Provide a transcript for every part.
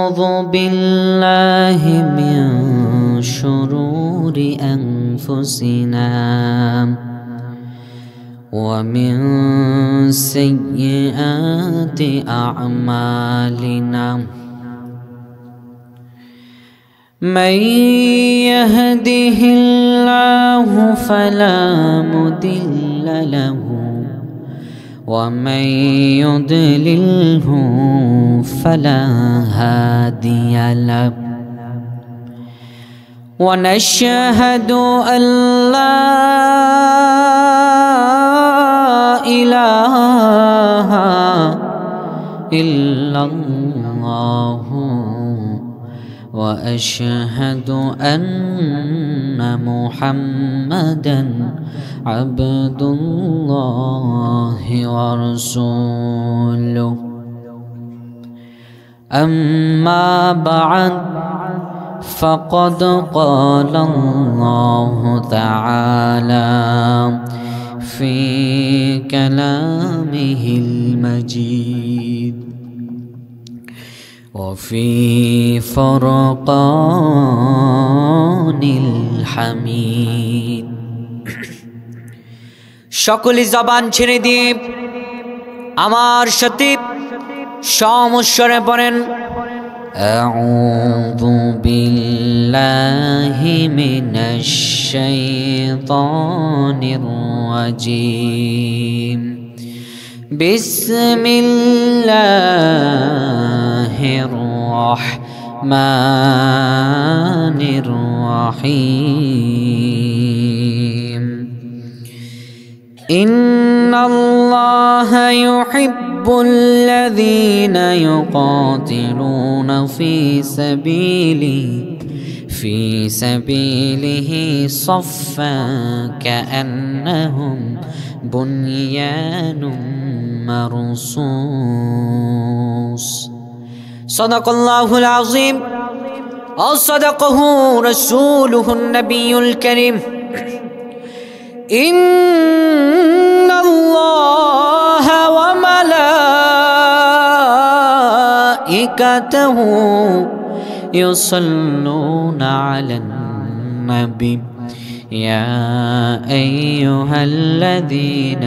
أعوذ بالله من شرور أنفسنا ومن سيئات أعمالنا من يهده الله فلا مضل له ومن يضلله فلا هادي له ونشهد أن لا إله إلا الله وأشهد أن محمدًا عبد الله ورسوله أما بعد فقد قال الله تعالى في كلامه المجيد وفي فرقان الحميد সকল জবান ছেড়ে দিয়ে আমার সাথে সমস্বরে পড়েন আউযু বিল্লাহি মিনাশ শাইতানির রাজীম বিসমিল্লাহির রাহমানির রাহিম إن الله يحب الذين يقاتلون في سبيله صفا كأنهم بنيان مرصوص صدق الله العظيم وصدقه رسوله النبي الكريم إن الله وملائكته يصلون على النبي يا أيها الذين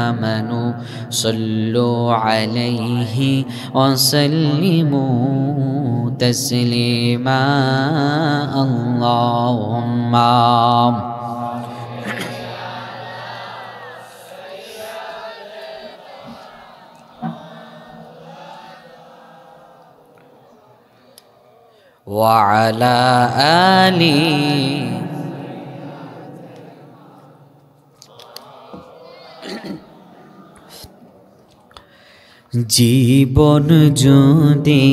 آمنوا صلوا عليه وسلموا تسليما اللهم وعلى آله জীবন যদি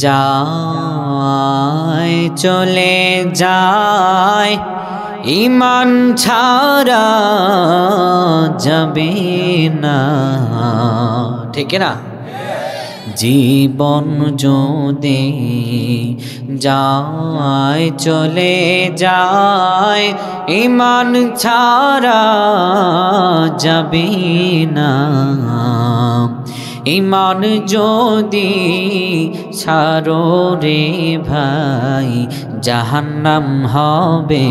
যায় চলে যায় ঈমান ছাড়া যাবে না ঠিক না জীবন যদি যায় চলে যায় ঈমান ছাড়া যাবে না ঈমান যদি ছাড়ো রে ভাই জাহান্নাম হবে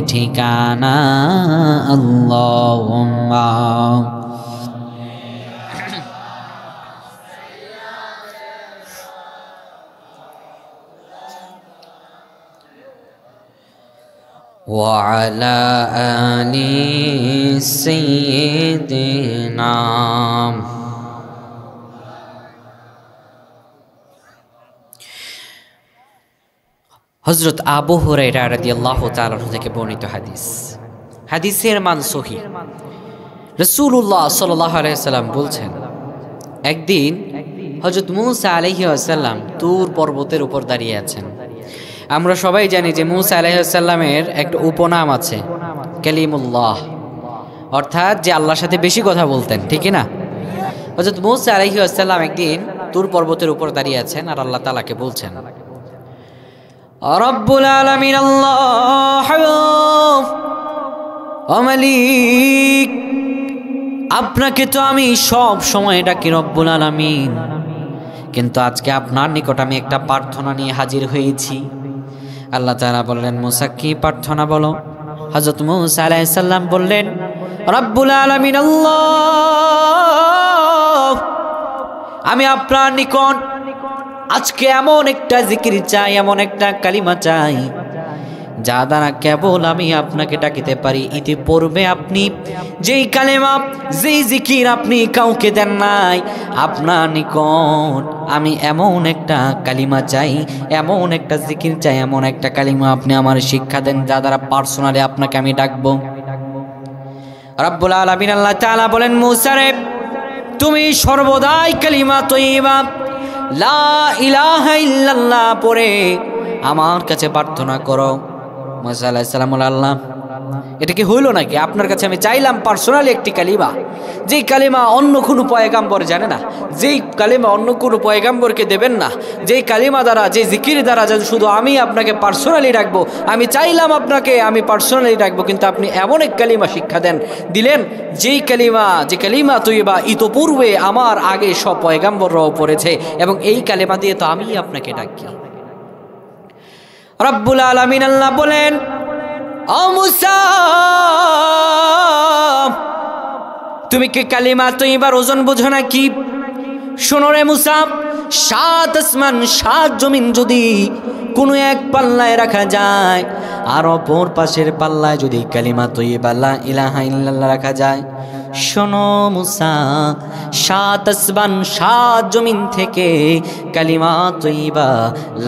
ঠিকানা আল্লাহুম্মা وعلى آل سيدنا হযরত আবু হুরায়রা রাদিয়াল্লাহু তাআলা থেকে বর্ণিত হাদিস হাদিসের মান সহিহ রাসূলুল্লাহ সাল্লাল্লাহু আলাইহি ওয়াসাল্লাম বলছেন একদিন হযরত মূসা আলাইহিস সালাম তুর পর্বতের উপর দাঁড়িয়ে আছেন আমরা সবাই জানি যে মূসা আলাইহিস সালামের একটা উপনাম আছে কালিমুল্লাহ অর্থাৎ যে আল্লাহর সাথে বেশি কথা বলতেন ঠিক না হযরত মূসা আলাইহিস সালাম একদিন তুর পর্বতের উপর দাঁড়িয়ে আছেন আর আল্লাহ তাআলাকে বলছেন রব্বুল আলামিন আল্লাহ ও মালিক আপনাকে তো আমি সব সময় ডাকি রব্বুল আলামিন কিন্তু আজকে আপনার নিকট আমি একটা প্রার্থনা নিয়ে হাজির হয়েছি। আল্লাহ তাআলা বললেন, মুসা কি প্রার্থনা বলো? হযরত মুসা আলাইহিস সালাম বললেন, রব্বুল আলামিন আল্লাহ, আমি আপনার নিকট আজকে এমন একটা জিকির চাই, এমন একটা কালিমা চাই যা দ্বারা কেবল আমি আপনাকে ডাকিতে পারি। ইতিপূর্বে আপনি যেই কালেমা, যেই জিকির আপনি কাউকে দেন নাই, আপনার নিকট আমি এমন একটা কালিমা চাই, এমন একটা জিকির চাই, এমন একটা কালিমা আপনি আমার শিক্ষা দেন যা দ্বারা পার্সোনালি আপনাকে আমি ডাকবো। রব্বুল আলামিন আল্লাহ তাআলা বলেন, মুসা রে, তুমি সর্বদাই কালিমা তয়্যিবা লা ইলাহা ইল্লাল্লাহ পড়ে আমার কাছে প্রার্থনা করো। মুসা আলাইহিস সালাম বললেন, আল্লাহ, এটা কি হইল নাকি? আপনার কাছে আমি চাইলাম পার্সোনালি একটি কালিমা, যেই কালিমা অন্য কোনো পয়গাম্বর জানে না, যেই কালিমা অন্য কোনো পয়গাম্বরকে দেবেন না, যেই কালিমা দ্বারা, যে জিকির দ্বারা শুধু আমি আপনাকে পার্সোনালি রাখবো। আমি চাইলাম আপনাকে আমি পার্সোনালি রাখবো, কিন্তু আপনি এমন এক কালিমা শিক্ষা দিলেন যেই কালিমা, যে কালিমা তয়্যিবা ইতোপূর্বে আমার আগে সব পয়গাম্বররাও পড়েছে, এবং এই কালিমা দিয়ে তো আমি আপনাকে ডাকি। রব্বুল আলামিন আল্লাহ বলেন, ও মুসা, তুমি কি কালিমা তয়্যিবার ওজন বুঝো নাকি? শোনো রে মুসা, 7 আসমান 7 জমিন যদি কোনো এক পাল্লায় রাখা যায়, আর অপর পাশের পাল্লায় যদি কালিমা তয়্যিবা লা ইলাহা ইল্লাল্লাহ রাখা যায়, শোনো মুসা, 7 আসমান 7 জমিন থেকে কালিমা তয়্যিবা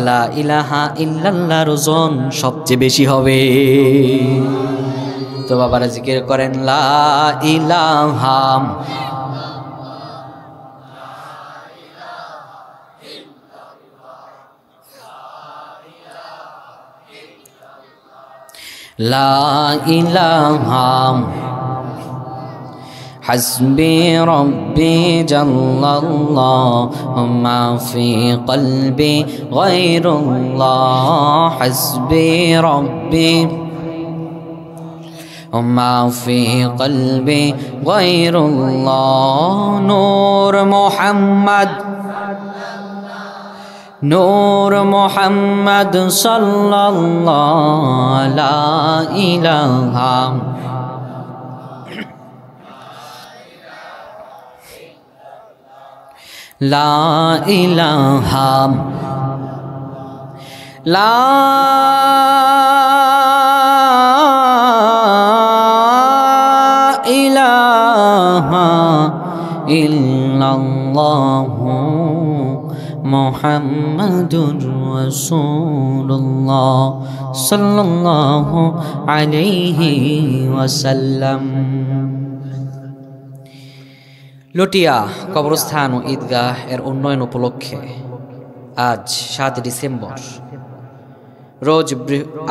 লা ইলাহা ইল্লাল্লাহর ওজন সবচেয়ে বেশি হবে। তো বাবারা জিকির করেন, লা ইলাহা লা ইলাহা হাসবি রব্বি জাল্লাল্লাহু মা ফি কলবি গায়রুল্লাহ, হাসবি রব্বি মা ফি কলবি গায়রুল্লাহ। নূর মুহাম্মদ, নূর মুহাম্মদ সাল্লাল্লাহু লা ইলাহা লা ইলাহা লা ইলাহা ইল্লাল্লাহু মুহাম্মাদুর রাসূলুল্লাহ সাল্লাল্লাহু আলাইহি ওয়াসাল্লাম। লটিয়া কবরস্থান ও ঈদগাহ এর উন্নয়ন উপলক্ষে আজ 7 ডিসেম্বর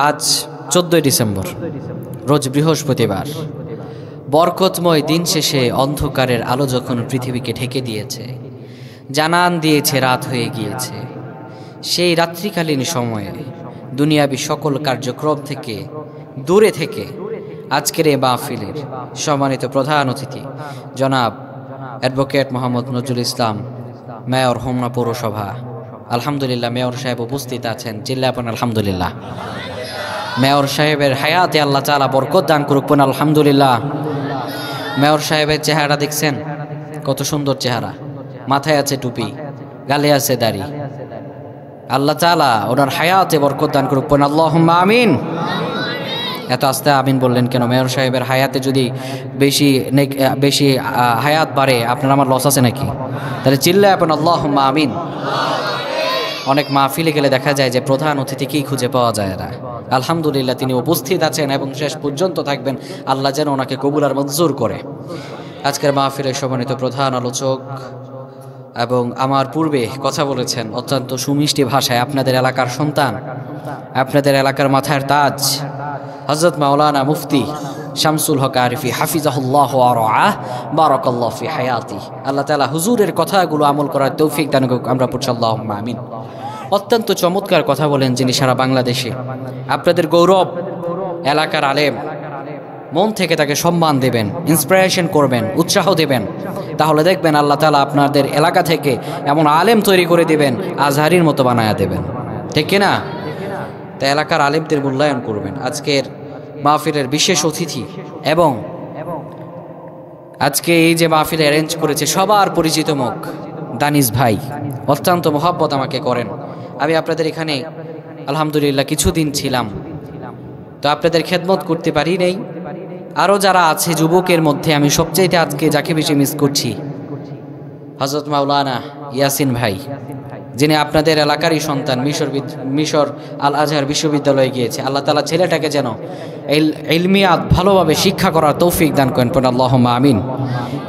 আজ 14 ডিসেম্বর রোজ বৃহস্পতিবার, বরকতময় দিন শেষে অন্ধকারের আলো যখন পৃথিবীকে ঢেকে দিয়েছে, জানান দিয়েছে রাত হয়ে গিয়েছে, সেই রাত্রিকালীন সময়ে দুনিয়াবি সকল কার্যক্রম থেকে দূরে থেকে আজকের এই মাহফিলের সম্মানিত প্রধান অতিথি জনাব অ্যাডভোকেট মোহাম্মদ নজরুল ইসলাম, মেয়র হোমনা পৌরসভা, আলহামদুলিল্লাহ মেয়র সাহেব উপস্থিত আছেন। চিল্লাপন আলহামদুলিল্লাহ। মেয়র সাহেবের হায়াতে আল্লাহ তাআলা বরকত দান করুক, আলহামদুলিল্লাহ। মেয়র সাহেবের চেহারা দেখছেন, কত সুন্দর চেহারা, মাথায় আছে টুপি, গালে আছে দাড়ি। আল্লাহ তাআলা ওনার হায়াতে বরকত দান করুক, আল্লাহুম্মা আমিন। এত আস্তে আমিন বললেন কেন? মেয়র সাহেবের হায়াতে যদি বেশি হায়াত বাড়ে আপনার আমার লস আছে নাকি? তাহলে চিল্লায় আপন আল্লাহুম্মা আমিন। অনেক মাহফিলে গেলে দেখা যায় যে প্রধান অতিথিকেই খুঁজে পাওয়া যায় না। আলহামদুলিল্লাহ তিনি উপস্থিত আছেন এবং শেষ পর্যন্ত থাকবেন। আল্লাহ যেন ওনাকে কবুল আর মঞ্জুর করে। আজকের মাহফিলের সম্মানিত প্রধান আলোচক এবং আমার পূর্বে কথা বলেছেন অত্যন্ত সুমিষ্টি ভাষায়, আপনাদের এলাকার সন্তান, আপনাদের এলাকার মাথার তাজ হযরত মাওলানা মুফতি শামসুল হক আরিফি হাফিজাহুল্লাহ ওয়া রাআহ, বারাকাল্লাহু ফি হায়াতি। আল্লাহ তাআলা হুজুরের কথাগুলো আমল করার তৌফিক দান করুক, আমরা পড়ছি আল্লাহুম্মা আমিন। অত্যন্ত চমৎকার কথা বলেন যিনি সারা বাংলাদেশে আপনাদের গৌরব, এলাকার আলেম, মন থেকে তাকে সম্মান দেবেন, ইন্সপিরেশন করবেন, উৎসাহ দেবেন, তাহলে দেখবেন আল্লাহ তাআলা আপনাদের এলাকা থেকে এমন আলেম তৈরি করে দিবেন, আজহারির মতো বানায়া দেবেন। ঠিক কিনা? তা এলাকার আলেমদের মূল্যায়ন করবেন। আজকের মাহফিলের বিশেষ অতিথি এবং আজকে এই যে মাহফিল অ্যারেঞ্জ করেছে সবার পরিচিত মুখ দানিশ ভাই, অত্যন্ত মহব্বত আমাকে করেন। আমি আপনাদের এখানে আলহামদুলিল্লাহ কিছুদিন ছিলাম, তো আপনাদের খেদমত করতে পারি নাই। আরও যারা আছে যুবকের মধ্যে আমি সবচাইতে আজকে যাকে বেশি মিস করছি, হযরত মাওলানা ইয়াসিন ভাই, যিনি আপনাদের এলাকারই সন্তান, মিশর আল আজহার বিশ্ববিদ্যালয়ে গিয়েছে। আল্লাহ তাআলা ছেলেটাকে যেন ইলমিয়াত ভালোভাবে শিক্ষা করার তৌফিক দান করেন, পড়েন আল্লাহুম্মা আমিন।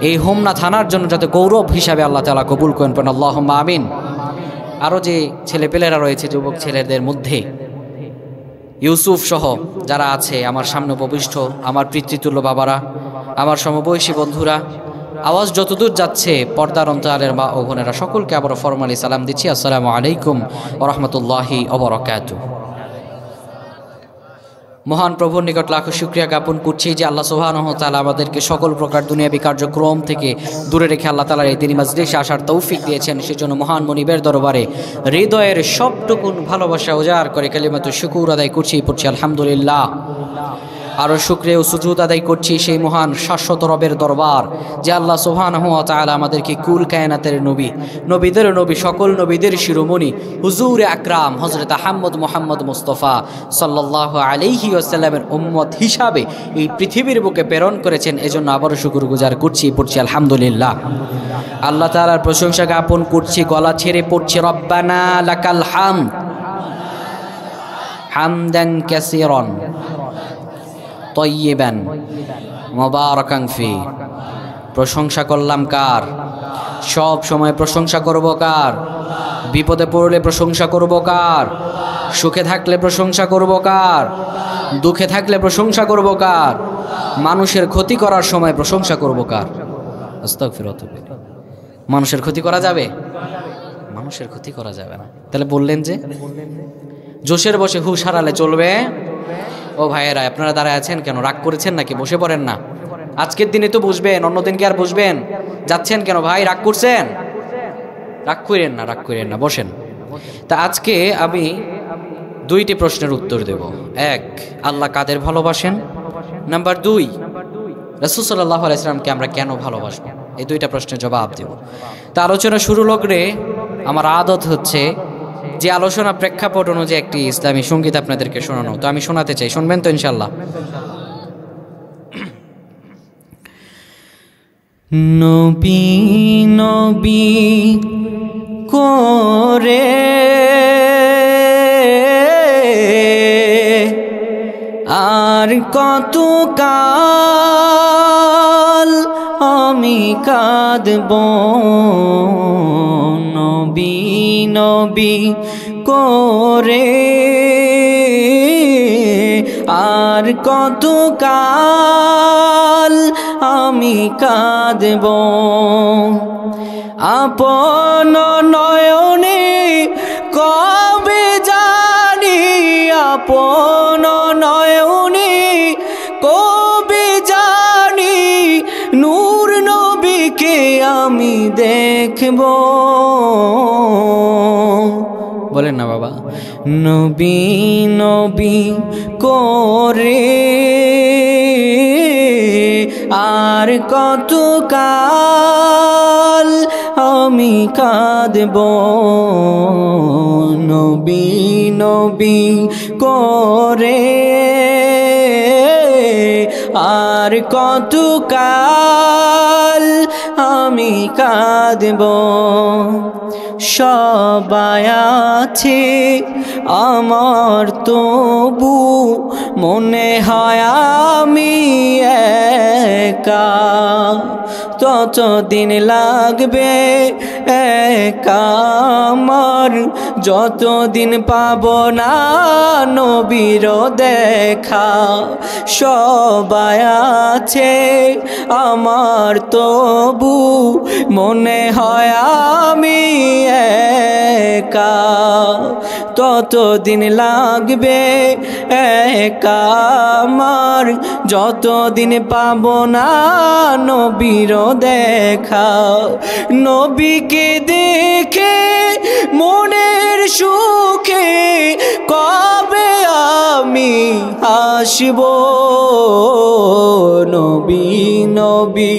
এই হোমনা থানার জন্য যাতে গৌরব হিসাবে আল্লাহ তাআলা কবুল করেন, পড়েন আল্লাহুম্মা আমিন। আরও যে ছেলেপেলেরা রয়েছে যুবক ছেলেদের মধ্যে, ইউসুফ সহ যারা আছে আমার সামনে উপবিষ্ট, আমার পিতৃতুল্য বাবারা, আমার সমবয়সী বন্ধুরা, আওয়াজ যতদূর যাচ্ছে পর্দার অন্তরালের মা ও বোনেরা, সকলকে আবারও ফরমালি সালাম দিচ্ছি, আসসালামু আলাইকুম ওয়া রাহমাতুল্লাহি ওয়া বারাকাতুহু। মহান প্রভুর নিকট লাখো শুকরিয়া জ্ঞাপন করছি যে আল্লাহ সুবহানাহু ওয়া তাআলা আমাদেরকে সকল প্রকার দুনিয়াবী কার্যক্রম থেকে দূরে রেখে আল্লাহ তাআলার এই দিনী মাজলিসে আসার তৌফিক দিয়েছেন। সেজন্য মহান মনিবের দরবারে হৃদয়ের সবটুকুন ভালোবাসা উজাড় করে কালিমাতু শুকুর আদায় করছি, পড়ছি আলহামদুলিল্লাহ। আরও শুকরিয়া ও সুজুদ আদায় করছি সেই মহান শাশ্বত রবের দরবার যে আল্লাহ সুবহানাহু ওয়া তাআলা আমাদেরকে কুল কায়নাতের নবী, নবীদের নবী, সকল নবীদের শিরোমণি হুজুরে আকরাম হযরত আহমদ মুহাম্মদ মুস্তাফা সাল্লাল্লাহু আলাইহি ওয়াসাল্লামের উম্মত হিসাবে এই পৃথিবীর বুকে প্রেরণ করেছেন। এজন্য আবারও শুকরগুজার করছি, পড়ছি আলহামদুলিল্লাহ। আল্লাহ তাআলার প্রশংসা জ্ঞাপন করছি, গলা ছেড়ে পড়ছি রব্বানা লাকাল হামদ হামদান কাসীরান তয়্যিবান মুবারাকান ফি। প্রশংসা করলাম কার? সব সময় প্রশংসা করব কার? বিপদে পড়লে প্রশংসা করব কার? সুখে থাকলে প্রশংসা করব কার? দুঃখে থাকলে প্রশংসা করব কার? মানুষের ক্ষতি করার সময় প্রশংসা করব কার? আস্তাগফিরুল্লাহ। মানুষের ক্ষতি করা যাবে? মানুষের ক্ষতি করা যাবে না। তাহলে বললেন যে জোশের বসে হুশ হারালে চলবে? ও ভাইয়েরা, আপনারা দাঁড়ায় আছেন কেন? রাগ করেছেন নাকি? বসে পড়েন না। আজকের দিনে তো বুঝবেন, অন্যদিন কি আর বুঝবেন? যাচ্ছেন কেন ভাই? রাগ করছেন? রাগ করেন না, রাগ করেন না, বসেন। তা আজকে আমি দুইটি প্রশ্নের উত্তর দেব। এক, আল্লাহ কাদের ভালোবাসেন? নাম্বার দুই, রাসূল সাল্লাল্লাহু আলাইহি ওয়াসাল্লামকে আমরা কেন ভালোবাসবো? এই দুইটা প্রশ্নের জবাব দেব। তা আলোচনা শুরু লগ্নে আমার আদত হচ্ছে যে আলোচনা প্রেক্ষাপট অনুযায়ী একটি ইসলামী সঙ্গীত আপনাদেরকে শোনানো। তো আমি শোনাতে চাই, শুনবেন তো ইনশাল্লাহ? নবী নবী করে আর কত কাল আমি কাঁদব, নবী নবী করে আর কত কাল আমি কাঁদব, আপন নয়নে কবে জানি, আপন নয়নে কবে জানি নূর নবীকে আমি দেখব। বলেন না বাবা। নবী নবী করে আর কত কাল আমি কাঁদব, নবী নবী করে আর কত কাল আমি কাঁদব। সবাই আছে আমার তবু মনে হয় আমি একা, ততদিন লাগবে একা আমার, যতদিন পাব না নবীর দেখা। সবাই আছে আমার তবু মনে হয় আমি একা, ততদিন লাগবে একা আমার, যতদিন পাবো না নবীর দেখা। নবীকে দেখে মনের সুখে কবে আমি হাসব, নবী নবী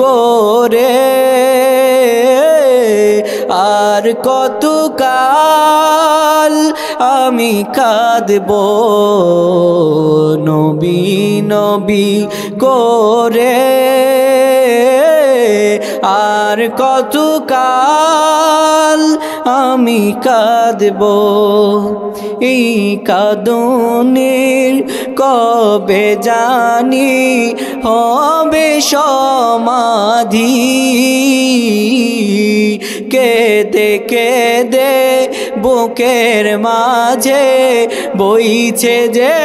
করে আর কতকাল আমি কাঁদব, নবী নবী করে আর কতকাল আমি কাঁদব। এই কাঁদনের কবে জানি হবে সমাধি, কেঁদে কেঁদে বুকের মাঝে বইছে যে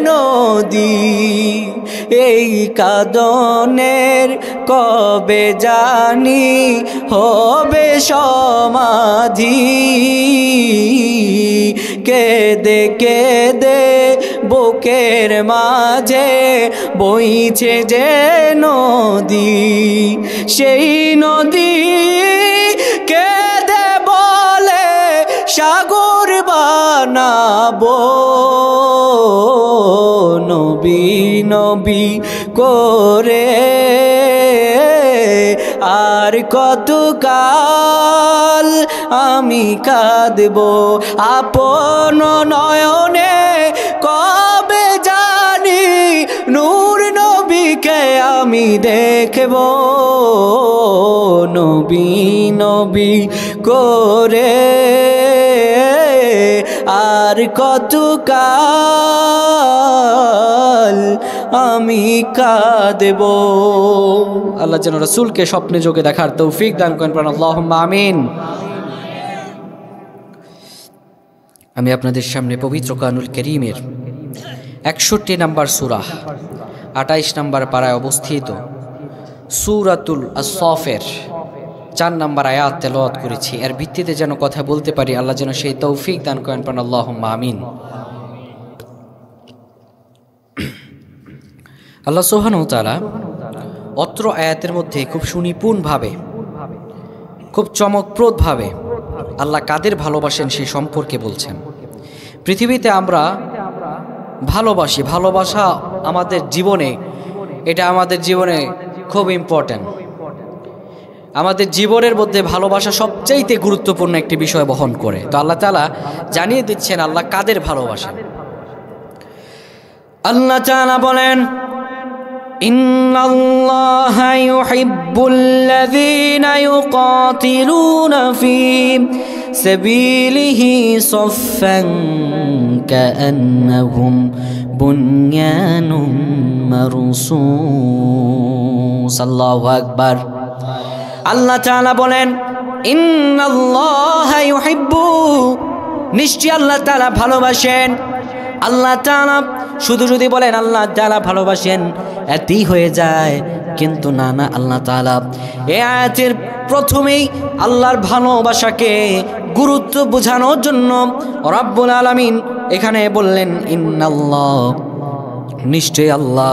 নদী। এই কাঁদনের কবে জানি হবে সমাধি, কেঁদে কেঁদে বুকের মাঝে বইছে যে নদী। সেই নদী কেঁদে বলে সাগর বানাবো, নবী নবী করে আর কতকাল আমি কাঁদব। আপন নয়নে কবে জানি নূর নবীকে আমি দেখব, নবী নবী করে আর কতকাল আমি কাঁদব। আল্লাহ যেন রাসূলকে স্বপ্নে যোগে দেখার তৌফিক দান করেন, প্রাণ আল্লাহুম্মা আমিন। আমি আপনাদের সামনে পবিত্র কোরআনুল কারীমের 61 নম্বর সূরা 28 নম্বর পারায় অবস্থিত সূরাতুল আস-সাফের 4 নম্বর আয়াত তেলাওয়াত করেছি। এর ভিত্তিতে যেন কথা বলতে পারি, আল্লাহ যেন সেই তৌফিক দান করেন, প্রাণ আল্লাহুম্মা আমিন। আল্লাহ সুবহানাহু ওয়া তাআলা অত্র আয়াতের মধ্যে খুব সুনিপুণভাবে, খুব চমকপ্রদভাবে আল্লাহ কাদের ভালোবাসেন সেই সম্পর্কে বলছেন। পৃথিবীতে আমরা ভালোবাসি, ভালোবাসা আমাদের জীবনে, এটা আমাদের জীবনে খুব ইম্পর্ট্যান্ট। আমাদের জীবনের মধ্যে ভালোবাসা সবচাইতে গুরুত্বপূর্ণ একটি বিষয় বহন করে। তো আল্লাহ তাআলা জানিয়ে দিচ্ছেন আল্লাহ কাদের ভালোবাসেন। আল্লাহ তাআলা বলেন, ইন্নাল্লাহা ইউহিব্বুল্লাযীনা ইউকাতিলুনা ফী সাবিলিহি সাফফান কাআন্নাহুম বুনয়ানুম মারসুস। আল্লাহু আকবার। আল্লাহ তাআলা বলেন, ইন্নাল্লাহা ইউহিব্বু, নিশ্চয় আল্লাহ তাআলা ভালোবাসেন। আল্লাহ তাআলা শুধু যদি বলেন আল্লাহ তাআলা ভালোবাসেন এতই হয়ে যায়, কিন্তু না না, আল্লাহ তাআলা এই আয়াতের প্রথমেই আল্লাহর ভালোবাসাকে গুরুত্ব বোঝানোর জন্য রব্বুল আলামিন এখানে বললেন ইন্নাল্লাহ, নিশ্চয় আল্লাহ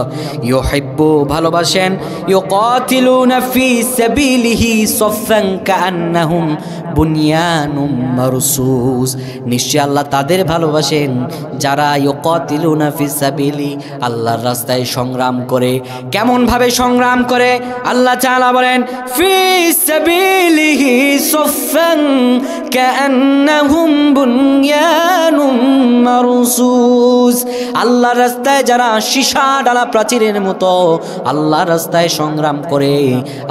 ইউহিব্বু ভালোবাসেন, ইউকাতিলুনা ফি সাবিলিহি সাফফান কাআন্নাহুম বুনয়ানুম মারসুস। নিশ্চয় আল্লাহ তাদের ভালোবাসেন যারা ইউকাতিলুনা ফি সাবিলি, আল্লাহর রাস্তায় সংগ্রাম করে। কেমন ভাবে সংগ্রাম করে? আল্লাহ তাআলা বলেন ফি সাবিলিহি সাফফান কাআন্নাহুম বুনয়ানুম মারসুস। আল্লাহর রাস্তায় যারা সীসা ডালা প্রাচীরের মতো আল্লাহর রাস্তায় সংগ্রাম করে,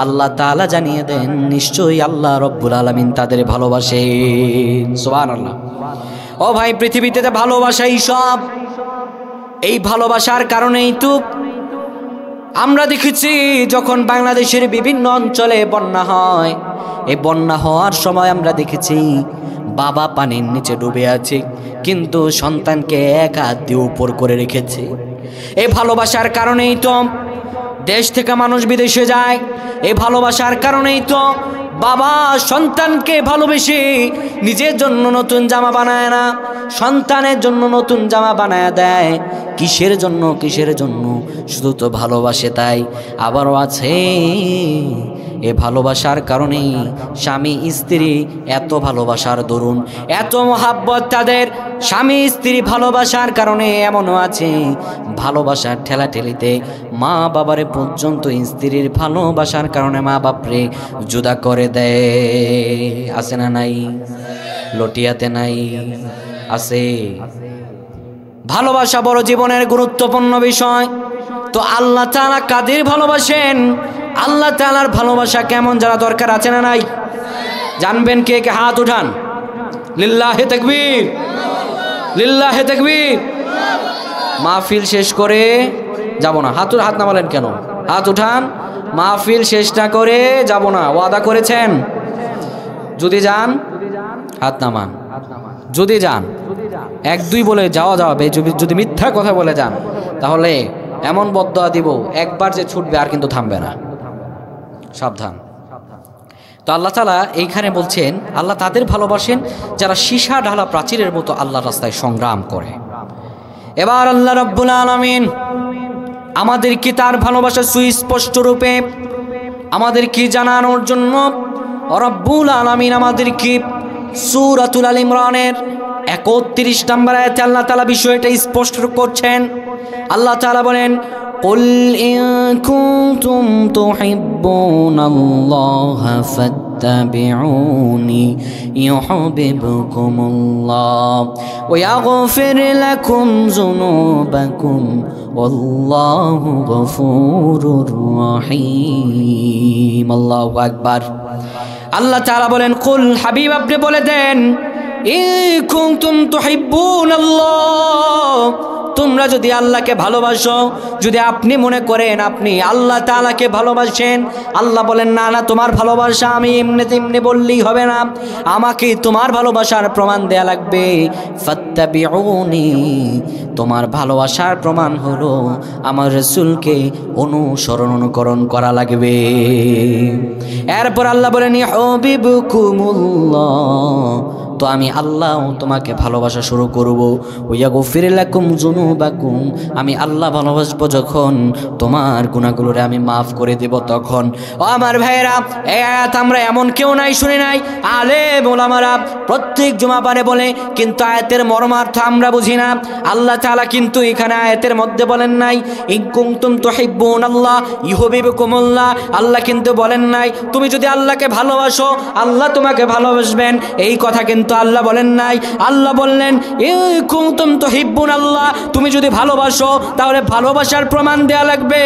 আল্লাহ তাআলা জানিয়ে দেন নিশ্চয়ই আল্লাহ রব্বুল আলামিন তাদের ভালোবাসেন। সুবহানাল্লাহ। ও ভাই, পৃথিবীতে ভালোবাসাই সব। এই ভালোবাসার কারণেই তো আমরা দেখেছি যখন বাংলাদেশের বিভিন্ন অঞ্চলে বন্যা হয়, এই বন্যা হওয়ার সময় আমরা দেখেছি বাবা পানির নিচে ডুবে আছে, কিন্তু সন্তানকে এক হাত দিয়ে উপর করে রেখেছে। এই ভালোবাসার কারণেই তো দেশ থেকে মানুষ বিদেশে যায়। এই ভালোবাসার কারণেই তো বাবা সন্তানকে ভালোবেসে নিজের জন্য নতুন জামা বানায় না, সন্তানের জন্য নতুন জামা বানায় দেয়। কিসের জন্য? কিসের জন্য? শুধু তো ভালোবাসে তাই। আবারও আছে এ ভালোবাসার কারণে স্বামী স্ত্রী এত ভালোবাসার দরুন, এত মহাব্বত তাদের, স্বামী স্ত্রী ভালোবাসার কারণে এমনও আছে ভালোবাসার ঠেলাঠেলিতে মা বাবারে পর্যন্ত স্ত্রীর ভালোবাসার কারণে মা বাপরে জুদা করে দেয়। আছে না নাই? লটিয়াতে নাই? আছে। ভালোবাসা বড় জীবনের গুরুত্বপূর্ণ বিষয়। তো আল্লাহ তাআলা কাদের ভালোবাসেন? আল্লাহ তাআলার ভালোবাসা কেমন জানা দরকার আছে না নাই? জানবেন কে কে? হাত উঠান। লিল্লাহে তাকবীর, লিল্লাহে তাকবীর। মাহফিল শেষ করে যাব না। হাত না বলেন কেন? হাত উঠান। মাহফিল শেষ না করে যাব না, ওয়াদা করেছেন? যদি যান হাত নামান। যদি যান, এক দুই বলে যাওয়া যাবে, যদি মিথ্যা কথা বলে যান তাহলে এমন বদদোয়া দিব, একবার যে ছুটবে আর কিন্তু থামবে না। সাবধান। তো আল্লাহ তাআলা এইখানে বলছেন আল্লাহ তাদের ভালোবাসেন যারা সীসা ঢালা প্রাচীরের মতো আল্লাহর রাস্তায় সংগ্রাম করে। এবার আল্লাহ রাব্বুল আলামিন আমাদের কি তার ভালোবাসা সুস্পষ্ট রূপে আমাদের কি জানানোর জন্য রব্বুল আলামিন আমাদের কি সূরাতুল আল ইমরানের 31 নম্বর আয়াতে আল্লাহ তাআলা বিষয়টা স্পষ্ট করছেন। আল্লাহ তাআলা বলেন, কুল ইন কুনতুম তুহিব্বুনাল্লাহা ফাত্তাবিউনি ইউহিব্বুকুমুল্লাহ ওয়া ইয়াগফির লাকুম যুনুবাকুম ওয়াল্লাহু গফুরুর রহিম। আল্লাহু আকবার। আল্লাহ তাআলা বলেন, কুল, হাবিব আপনি বলে দেন, ইন কুনতুম তুহিব্বুনাল্লাহ, তোমরা যদি আল্লাহকে ভালোবাসো, যদি আপনি মনে করেন আপনি আল্লাহ তাআলাকে ভালোবাসেন, আল্লাহ বলেন না না, তোমার ভালোবাসা আমি এমনি তেমনি বললেই হবে না, আমাকে তোমার ভালোবাসার প্রমাণ দেয়া লাগবে। ফাত্তাবিউনি, তোমার ভালোবাসার প্রমাণ হলো আমার রাসূলকে অনুকরণ করা লাগবে। এরপর আল্লাহ বলেন, ইউহিব্বুকুমুল্লাহ, তো আমি আল্লাহ তোমাকে ভালোবাসা শুরু করব। ওয়াগফির লাকুম যুনুবাকুম, আমি আল্লাহ ভালোবাসবো যখন তোমার গুনাহগুলোরে আমি মাফ করে দেব তখন। ও আমার ভাইয়েরা, এই আয়াত আমরা এমন কেউ নাই শুনি নাই, আলেম ওলামারা প্রত্যেক জুমা পারে বলে, কিন্তু আয়াতের মর্মার্থ আমরা বুঝি না। আল্লাহ তাআলা কিন্তু এখানে আয়াতের মধ্যে বলেন নাই ইন কুনতুম তুহিব্বুনাল্লাহ ইউহিব্বুকুমুল্লাহ, আল্লাহ কিন্তু বলেন নাই তুমি যদি আল্লাহকে ভালোবাসো আল্লাহ তোমাকে ভালোবাসবেন, এই কথা কিন্তু আল্লাহ বলেন নাই। আল্লাহ বললেন ইন কুনতুম তুহিব্বুনাল্লাহ, তুমি যদি ভালোবাসো তাহলে ভালোবাসার প্রমাণ দেয়া লাগবে।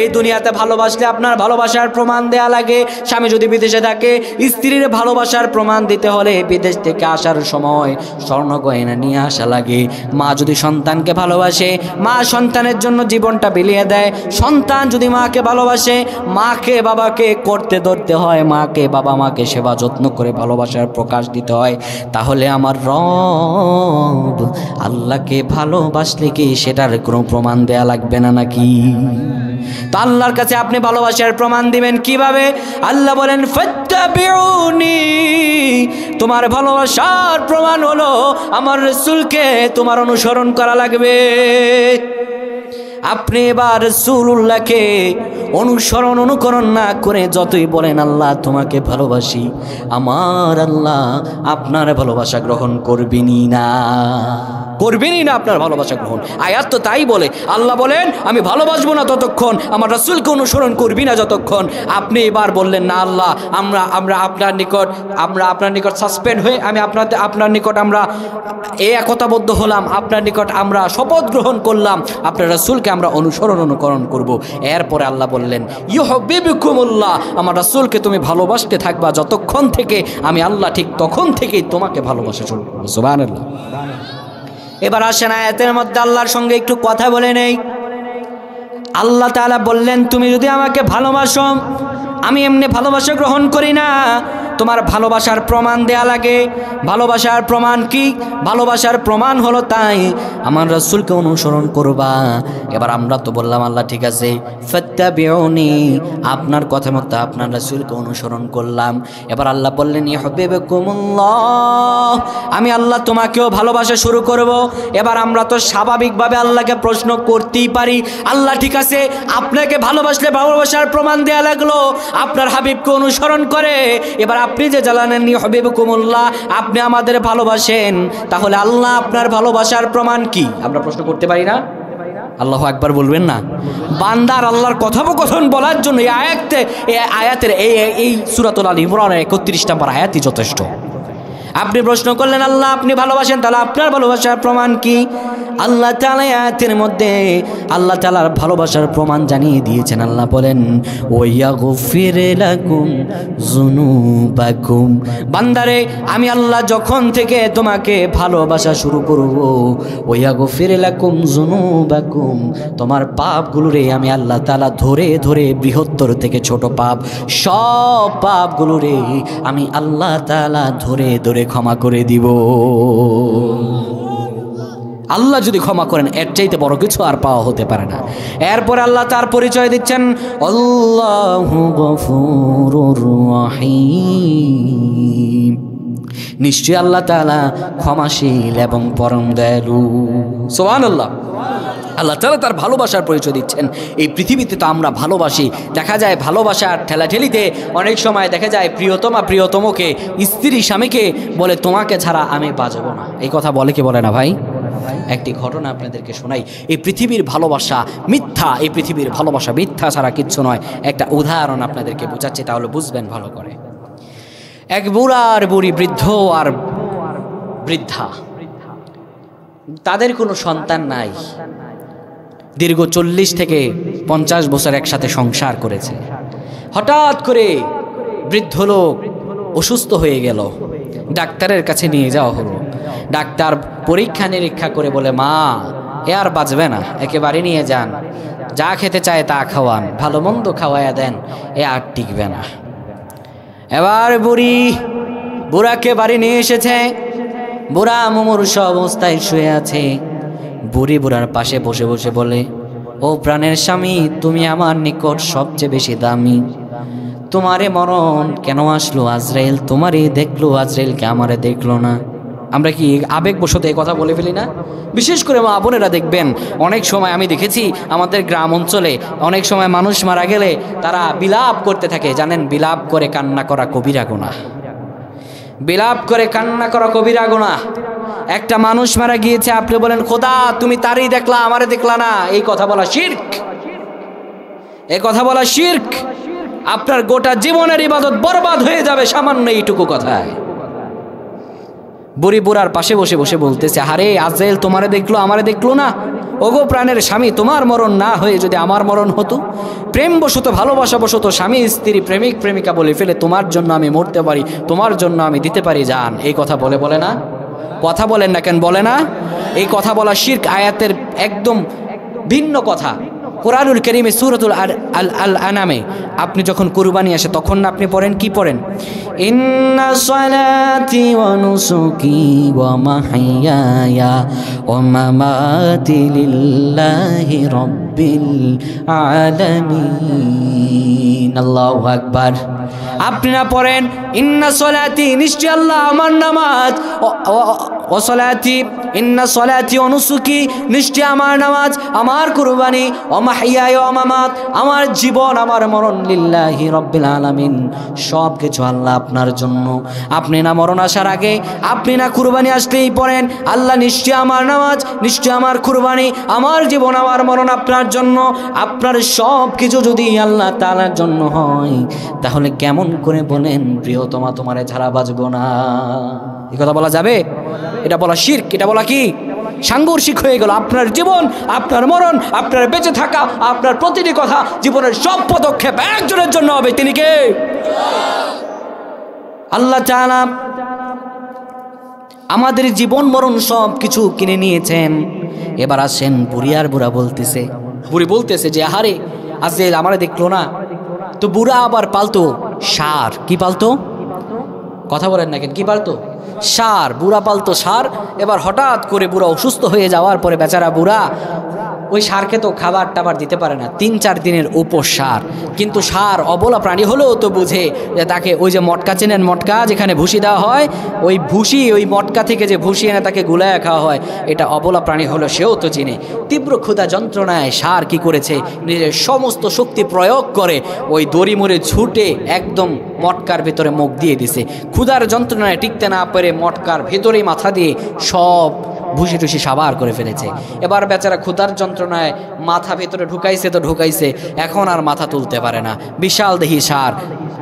এই দুনিয়াতে ভালোবাসলে আপনার ভালোবাসার প্রমাণ দেয়া লাগে। স্বামী যদি বিদেশে থাকে, স্ত্রীর ভালোবাসার প্রমাণ দিতে হলে বিদেশ থেকে আসার সময় স্বর্ণ গয়না নিয়ে আসা লাগে। মা যদি সন্তানকে ভালোবাসে, মা সন্তানের জন্য জীবনটা বিলিয়ে দেয়। সন্তান যদি মাকে ভালোবাসে, মাকে বাবাকে করতে ধরতে হয়, মাকে বাবা মাকে সেবা যত্ন করে ভালোবাসার প্রকাশ দিতে হয়। তাহলে আমার রব আল্লাহকে ভালোবাসলে কি সেটার কোনো প্রমাণ দেয়া লাগবে না নাকি? তো আল্লাহর কাছে আপনি ভালোবাসার প্রমাণ দিবেন কিভাবে? আল্লাহ বলেন ফাত্তাবিউনি, তোমার ভালোবাসার প্রমাণ হলো আমার রাসূলকে তোমার অনুসরণ করা লাগবে। আপনি এবার রাসূলুল্লাহকে অনুকরণ না করে যতই বলেন আল্লাহ তোমাকে ভালোবাসি, আমার আল্লাহ আপনার ভালোবাসা গ্রহণ করবেনই না, করবেনই না আপনার ভালোবাসা গ্রহণ। আয়াত তো তাই বলে। আল্লাহ বলেন আমি ভালোবাসবো না ততক্ষণ, আমার রাসূলকে অনুসরণ করবি না যতক্ষণ। আপনি এবার বললেন না আল্লাহ আমরা আপনার নিকট সাসপেন্ড হয়ে আমি আপনার নিকট আমরা একতাবদ্ধ হলাম, আপনার নিকট আমরা শপথ গ্রহণ করলাম আপনার রাসূলকে আমরা অনুকরণ করব। এরপরে আল্লাহ বললেন ইউহিব্বুকুমুল্লাহ, আমার রাসূলকে তুমি ভালোবাসতে থাকবা যতক্ষণ থেকে আমি আল্লাহ ঠিক তখন থেকেই তোমাকে ভালোবাসা শুরু করব। সুবহানাল্লাহ। এবার আসেন আয়াতের মধ্যে আল্লাহর সঙ্গে একটু কথা বলে নেই। আল্লাহ তাআলা বললেন তুমি যদি আমাকে ভালোবাসো, আমি এমনি ভালোবাসা গ্রহণ করি না, তোমার ভালোবাসার প্রমাণ দেয়া লাগে। ভালোবাসার প্রমাণ কি? ভালোবাসার প্রমাণ হলো তাই আমার রাসূলকে অনুসরণ করবা। এবার আমরা তো বললাম আল্লাহ ঠিক আছে, ফাত্তাবিউনি, আপনার কথা মতো আপনার রাসূলকে অনুসরণ করলাম। এবার আল্লাহ বললেন ইউহিব্বুকুমুল্লাহ, আমি আল্লাহ তোমাকেও ভালোবাসা শুরু করব। এবার আমরা তো স্বাভাবিকভাবে আল্লাহকে প্রশ্ন করতেই পারি, আল্লাহ ঠিক আছে আপনাকে ভালোবাসলে ভালোবাসার প্রমাণ দেয়া লাগলো, আপনার হাবিবকে অনুসরণ করে। এবার আপনি যে জানালেন ইউহিব্বুকুমুল্লাহ, আপনি আমাদের ভালোবাসেন, তাহলে আল্লাহ আপনার ভালোবাসার প্রমাণ কি? আমরা প্রশ্ন করতে পারি না? আল্লাহু আকবার বলবেন না? বান্দার আল্লাহর কথোপকথন বলার জন্য এই আয়াতের এই সূরাতুল আল ইমরানের ৩১ নম্বর আয়াতই যথেষ্ট। আপনি প্রশ্ন করলেন আল্লাহ আপনি ভালোবাসেন, তাহলে আপনার ভালোবাসার প্রমাণ কি? আল্লাহ তাআলা আয়াতের মধ্যে আল্লাহ তাআলার ভালোবাসার প্রমাণ জানিয়ে দিয়েছেন। আল্লাহ বলেন ওয়াগফির লাকুম যুনুবাকুম, বান্দারে আমি আল্লাহ যখন থেকে তোমাকে ভালোবাসা শুরু করব, ওয়াগফির লাকুম যুনুবাকুম, তোমার পাপগুলোরে আমি আল্লাহ তাআলা ধরে ধরে বৃহত্তর থেকে ছোট পাপ সব পাপগুলোরে আমি আল্লাহ তাআলা ধরে ধরে ক্ষমা করে দিব। আল্লাহ যদি ক্ষমা করেন এর চাইতে বড় কিছু আর পাওয়া হতে পারে না। এরপর আল্লাহ তার পরিচয় দিচ্ছেন আল্লাহু গফুরুর রহিম, নিশ্চয়ই আল্লাহ তাআলা ক্ষমাশীল এবং পরম দয়ালু। সুবহানাল্লাহ। আল্লাহ তাআলা তার ভালোবাসার পরিচয় দিচ্ছেন। এই পৃথিবীতে তো আমরা ভালোবাসি, দেখা যায় ভালোবাসার ঠেলাঠেলিতে অনেক সময় দেখা যায় প্রিয়তমা প্রিয়তমকে, স্ত্রী স্বামীকে বলে তোমাকে ছাড়া আমি বাঁচব না। এই কথা বলে কি বলে না ভাই? একটি ঘটনা আপনাদেরকে শোনাই। এই পৃথিবীর ভালোবাসা মিথ্যা, এই পৃথিবীর ভালোবাসা মিথ্যা ছাড়া কিচ্ছু নয়। একটা উদাহরণ আপনাদেরকে বোঝাচ্ছি, তাহলে বুঝবেন ভালো করে। এক বুড়া আর বুড়ি, বৃদ্ধ আর বৃদ্ধা, তাদের কোনো সন্তান নাই। দীর্ঘ 40 থেকে 50 বছর একসাথে সংসার করেছে। হঠাৎ করে বৃদ্ধ লোক অসুস্থ হয়ে গেল, ডাক্তারের কাছে নিয়ে যাওয়া হলো। ডাক্তার পরীক্ষা নিরীক্ষা করে বলে মা এ আর বাঁচবে না, একেবারে নিয়ে যান, যা খেতে চায় তা খাওয়ান, ভালো মন্দ খাওয়াইয়া দেন, এ আর টিকবে না। এবার বুড়াকে বাড়ি নিয়ে এসেছে। বুড়া মুমূর্ষু অবস্থায় শুয়ে আছে। বুড়ি বুড়ার পাশে বসে বসে বলে ও প্রাণের স্বামী, তুমি আমার নিকট সবচেয়ে বেশি দামি, তোমারে মরণ কেন আসলো? আজরাইল তোমারে দেখলো, আজরাইলকে আমারে দেখলো না। আমরা কি আবেগবশত এই কথা বলে ফেলি না? বিশেষ করে মা বোনেরা দেখবেন অনেক সময় আমি দেখেছি আমাদের গ্রাম অঞ্চলে অনেক সময় মানুষ মারা গেলে তারা বিলাপ করতে থাকে। জানেন, বিলাপ করে কান্না করা কবিরা গুনাহ। বিলাপ করে কান্না করা কবিরা গুনাহ। একটা মানুষ মারা গিয়েছে, আপনি বলেন খোদা তুমি তারই দেখলা, আমারে দেখলা না, এই কথা বলা শিরক। এই কথা বলা শিরক। আপনার গোটা জীবনের ইবাদত বরবাদ হয়ে যাবে সামান্য এইটুকু কথায়। বুড়ি বুড়ার পাশে বসে বসে বলতেছে আরে আজরাইল তোমারে দেখলো, আমারে দেখলো না। ওগো প্রাণের স্বামী, তোমার মরণ না হয়ে যদি আমার মরণ হতো, প্রেমবশত ভালোবাসাবশত স্বামী স্ত্রী প্রেমিক প্রেমিকা বলে ফেলে তোমার জন্য আমি মরতে পারি, তোমার জন্য আমি দিতে পারি জান, এই কথা বলে না? কথা বলেন না কেন? বলে না? এই কথা বলা শিরক। আয়াতের একদম ভিন্ন কথা। কোরআনুল কারীমে সূরাতুল আল আনামে আপনি যখন কুরবানি আসে তখন আপনি পড়েন কি পড়েন? ইন্না সলাতি ওয়া নুসুকি ওয়া মাহইয়ায়া ওয়া মামাতি লিল্লাহি রাব্বিল আলামিন। আল্লাহু আকবার। আপনি না পড়েন ইন্না সলাতি, নিশ্চয় আল্লাহ আমার নামাজ, ও সলাতি ইন্না সলাতি ওয়া নুসুকি, নিশ্চয় আমার নামাজ, আমার কুরবানি, ও মাহইয়ায়া ওয়া মামাত, আমার জীবন আমার মরণ, লিল্লাহি রাব্বিল আলামিন, সব কিছু আল্লাহ আপনার জন্য। আপনি না মরণ আসার আগে, আপনি না কুরবানি আসলেই পড়েন আল্লাহ নিশ্চয় আমার নামাজ, নিশ্চয় আমার কুরবানি, আমার জীবন আমার মরণ আপনার জন্য। আপনার সব কিছু যদি আল্লাহ তাআলার জন্য হয়, তাহলে কেমন করে বলেন প্রিয়তমা তোমারে ছাড়া বাঁচবো না? এই কথা বলা যাবে? এটা বলা শিরক। এটা বলা কি? সাংঘর্ষিক হয়ে গেল। আপনার জীবন, আপনার মরণ, আপনার বেঁচে থাকা, আপনার প্রতিটি কথা, জীবনের সব পদক্ষেপ একজনের জন্য হবে। তিনি কে? আল্লাহ তাআলা আমাদের জীবন মরণ সব কিছু কিনে নিয়েছেন। এবার আসেন বুড়ি আর বুড়া বলতেছে, বুড়ি বলতেছে যে আহারে আজরাইল আমারে দেখলো না। তো বুড়া আবার পালতো ষাঁড়। কি পালতো? কথা বলেন না কেন? কি পালতো? ষাঁড়। বুড়া পালতো ষাঁড়। এবার হঠাৎ করে বুড়া অসুস্থ হয়ে যাওয়ার পরে বেচারা বুড়া ওই ষাঁড়কে তো খাবার টাবার দিতে পারে না, 3-4 দিনের উপর ষাঁড়। কিন্তু ষাঁড় অবলা প্রাণী হলেও তো বুঝে যে তাকে ওই যে মটকা চেনেন, মটকা যেখানে ভুসি দেওয়া হয়, ওই ভুসি, ওই মটকা থেকে যে ভুসি এনে তাকে গুলায় খাওয়া হয়, এটা অবলা প্রাণী হলো সেও তো চিনে। তীব্র ক্ষুধা যন্ত্রণায় ষাঁড় কি করেছে, নিজের সমস্ত শক্তি প্রয়োগ করে ওই দড়ি মুড়ে ছুটে একদম মটকার ভেতরে মুখ দিয়ে দিছে। ক্ষুধার যন্ত্রণায় টিকতে না পেরে মটকার ভেতরেই মাথা দিয়ে সব ভুসি টুসি সাবার করে ফেলেছে। এবার বেচারা ক্ষুধার যন্ত্রণায় মাথা ভেতরে ঢুকাইছে তো ঢুকাইছে, এখন আর মাথা তুলতে পারে না। বিশাল দেহি ষাঁড়,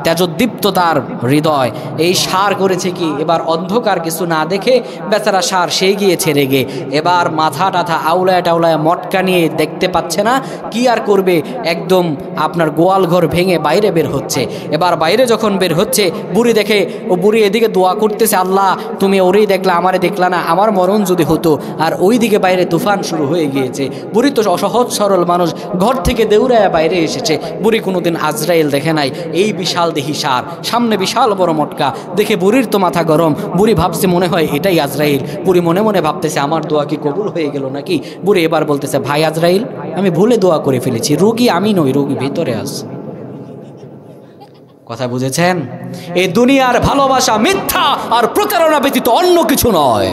তেজোদ্দীপ্ত তার হৃদয়। এই ষাঁড় করেছে কি, এবার অন্ধকার কিছু না দেখে বেচারা ষাঁড় সে গিয়েছে রেগে। এবার মাথা টাথা আউলায় টাউলায় মটকা নিয়ে দেখতে পাচ্ছে না, কি আর করবে, একদম আপনার গোয়াল ঘর ভেঙে বাইরে বের হচ্ছে। এবার বাইরে যখন বের হচ্ছে, বুড়ি দেখে, ও বুড়ি এদিকে দোয়া করতেছে, আল্লাহ তুমি ওরেই দেখলা, আমারে দেখলা না, আমার মরণ যদি হতো। আর ওই দিকে বাইরে তুফান শুরু হয়ে গিয়েছে। বুড়ি তো অসহজ সরল মানুষ, ঘর থেকে দৌড়ায় বাইরে এসেছে। বুড়ি কোনোদিন আজরাইল দেখে নাই, এই বিশাল দেহি ষাঁড়, সামনে বিশাল বড় মটকা দেখে বুড়ির তো মাথা গরম। বুড়ি ভাবছে মনে হয় এটাই আজরাইল। বুড়ি মনে মনে ভাবতেছে আমার দোয়া কি কবুল হয়ে গেল নাকি। বুড়ি এবার বলতেছে, ভাই আজরাইল, আমি ভুলে দোয়া করে ফেলেছি, রোগী আমি নই, রোগী ভিতরে আছে। কথা বুঝেছেন? এই দুনিয়ার ভালোবাসা মিথ্যা আর প্রতারণা ব্যতীত অন্য কিছু নয়।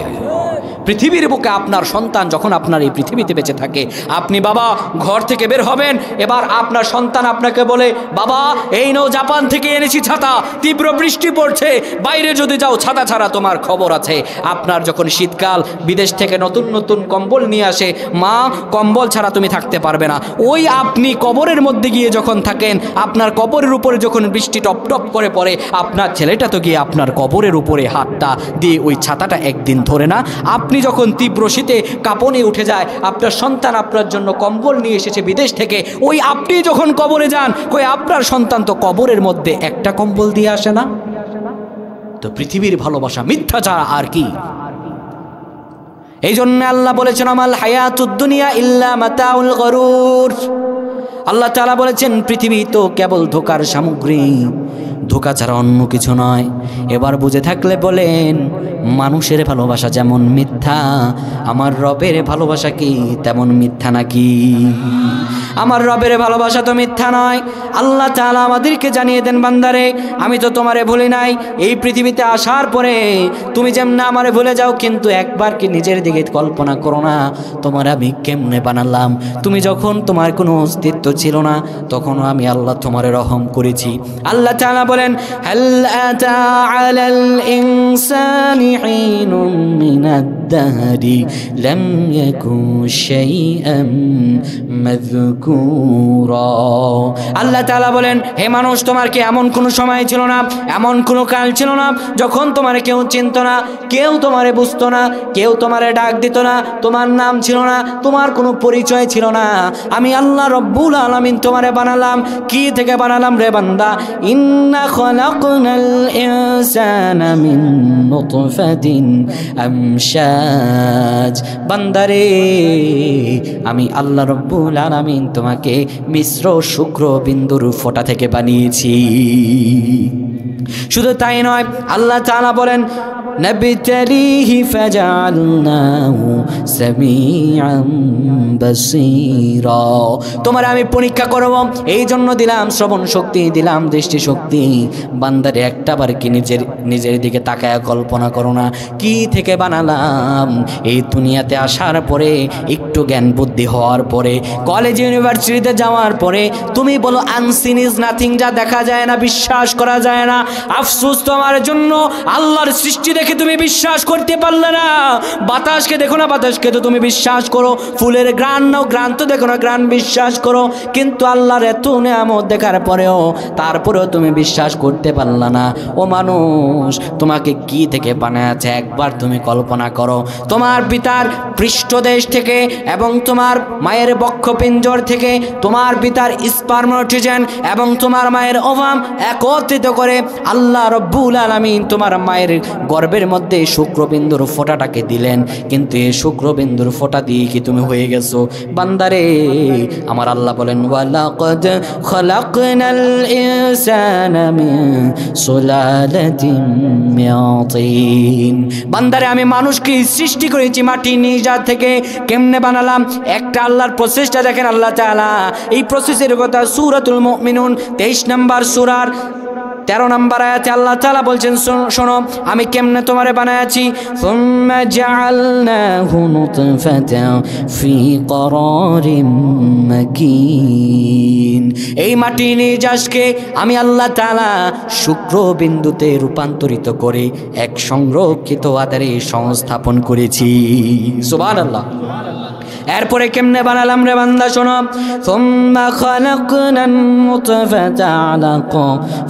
পৃথিবীর বুকে আপনার সন্তান যখন আপনার এই পৃথিবীতে বেঁচে থাকে, আপনি বাবা ঘর থেকে বের হবেন, এবার আপনার সন্তান আপনাকে বলে, বাবা এই নাও জাপান থেকে এনেছি ছাতা, তীব্র বৃষ্টি পড়ছে, বাইরে যদি যাও ছাতা ছাড়া তোমার খবর আছে। আপনার যখন শীতকাল, বিদেশ থেকে নতুন নতুন কম্বল নিয়ে আসে, মা কম্বল ছাড়া তুমি থাকতে পারবে না। ওই আপনি কবরের মধ্যে গিয়ে যখন থাকেন, আপনার কবরের উপরে যখন বৃষ্টি টপ টপ করে পড়ে, আপনার ছেলেটা তো গিয়ে আপনার কবরের উপরে হাতটা দিয়ে ওই ছাতাটা একদিন ধরে না। আপনি যখন তীব্র শীতে কাঁপনে উঠে যায়, আপনার সন্তান আপনার জন্য কম্বল নিয়ে এসেছে বিদেশ থেকে, ওই আপনি যখন কবরে যান, ওই আপনার সন্তান তো কবরের মধ্যে একটা কম্বল দিয়ে আসে না। তো পৃথিবীর ভালোবাসা মিথ্যা ছাড়া আর কি। এই জন্য আল্লাহ বলেছেন, আমাল হায়াতুদ দুনিয়া ইল্লা মাতাউল গরুর। আল্লাহ তাআলা বলেছেন পৃথিবী তো কেবল ধোকার সামগ্রী, ধোকা ছাড়া অন্য কিছু নয়। এবার বুঝে থাকলে বলেন, মানুষের ভালোবাসা যেমন মিথ্যা, আমার রবের ভালোবাসা কি তেমন মিথ্যা নাকি? আমার রবের ভালোবাসা তো মিথ্যা নয়। আল্লাহ তাআলা আমাদেরকে জানিয়ে দেন, বান্দারে আমি তো তোমারে ভুলি নাই। এই পৃথিবীতে আসার পরে তুমি যেমন আমারে ভুলে যাও, কিন্তু একবার কি নিজের দিকে কল্পনা করো না, তোমার আমি কেমনে বানালাম। তুমি যখন তোমার কোনো অস্তিত্ব ছিল না, তখনও আমি আল্লাহ তোমারে রহম করেছি। আল্লাহ তাআলা বলেন, হাল আতা আলাল ইনসানি হিনুম মিনাদ দাহরি লাম ইয়াকুন শাইআম মাযকুরা। আল্লাহ তাআলা বলেন, হে মানুষ, তোমার কি এমন কোনো সময় ছিল না, এমন কোনো কাল ছিল না যখন তোমারে কেউ চিনত না, কেউ তোমারে বুঝতো না, কেউ তোমারে ডাক দিত না, তোমার নাম ছিল না, তোমার কোনো পরিচয় ছিল না। আমি আল্লাহ রব্বুল আলামিন তোমারে বানালাম। কি থেকে বানালাম রে বান্দা? ইন্না খলাকনাল ইনসানা মিন নুতফাতিন আমশাজ। বান্দারে আমি আল্লাহ রব্বুল আলামিন তোমাকে মিশ্র শুক্র বিন্দুর ফোঁটা থেকে বানিয়েছি। শুধু তাই নয়, আল্লাহ তাআলা বলেন, নাবতালিহি ফাজআলনাহু সামিআন বাসীরা। তোমার আমি পরীক্ষা করব, এই জন্য দিলাম শ্রবণ শক্তি, দিলাম দৃষ্টি শক্তি। বান্দারে একটাবার কি নিজের দিকে তাকায় কল্পনা করো না, কি থেকে বানালাম। এই দুনিয়াতে আসার পরে, একটু জ্ঞান বুদ্ধি হওয়ার পরে, কলেজ ইউনিভার্সিটিতে যাওয়ার পরে তুমি বলো আনসিন ইজ নাথিং, যা দেখা যায় না, বিশ্বাস করা যায় না। আফসোস তোমার জন্য, আল্লাহর সৃষ্টি দেখে তুমি বিশ্বাস করতে পারলে না। বাতাসকে দেখো না, বাতাসকে তো তুমি বিশ্বাস করো। ফুলের ঘ্রাণ নাও, ঘ্রাণ তো দেখো না, ঘ্রাণ বিশ্বাস করো। কিন্তু আল্লাহর এত নিয়ামত দেখার পরেও, তারপরেও তুমি বিশ্বাস করতে পারলা না। ও মানুষ, তোমাকে কি থেকে বানাচ্ছে একবার তুমি কল্পনা করো। তোমার পিতার পৃষ্ঠদেশ থেকে এবং তোমার মায়ের বক্ষপিঞ্জর থেকে, তোমার পিতার স্পার্মোটিজেন এবং তোমার মায়ের ওভাম একত্রিত করে আল্লাহ রব্বুল আলামিন তোমার মায়ের গর্ভে রবের মধ্যে শুক্রবিন্দুর ফোঁটাটাকে দিলেন, কিন্তু এই শুক্রবিন্দুর ফোঁটা দিয়ে কি তুমি হয়ে গেছো? বান্দারে, আমার আল্লাহ বলেন ওয়ালাকাদ খলাকনাল ইনসানা মিন সুলালাতিন মিন তিন। বান্দারে, আমি মানুষকে সৃষ্টি করেছি মাটির নিচা থেকে। কেমনে বানালাম? একটা আল্লাহর প্রসেসটা দেখেন আল্লাহ তাআলা। এই প্রসেসের কথা সূরাতুল মুমিনুন 23 নম্বর সূরার 13 নম্বর আয়াতে আল্লাহ তাআলা বলছেন, শোনো আমি কেমনে তোমারে বানায়াছি। সুম্মা জাআলনাহু নুতফাতান ফি করারিম মাকিন। এই মাটির নির্যাসকে আমি আল্লাহ তাআলা শুক্রবিন্দুতে রূপান্তরিত করে এক সংরক্ষিত আকারে সংস্থাপন করেছি। সুবহানাল্লাহ। এরপরে কেমনে বানালাম রে বান্দা, শোনো। সুম্মা খালাকনান নুতফাতা আলাকা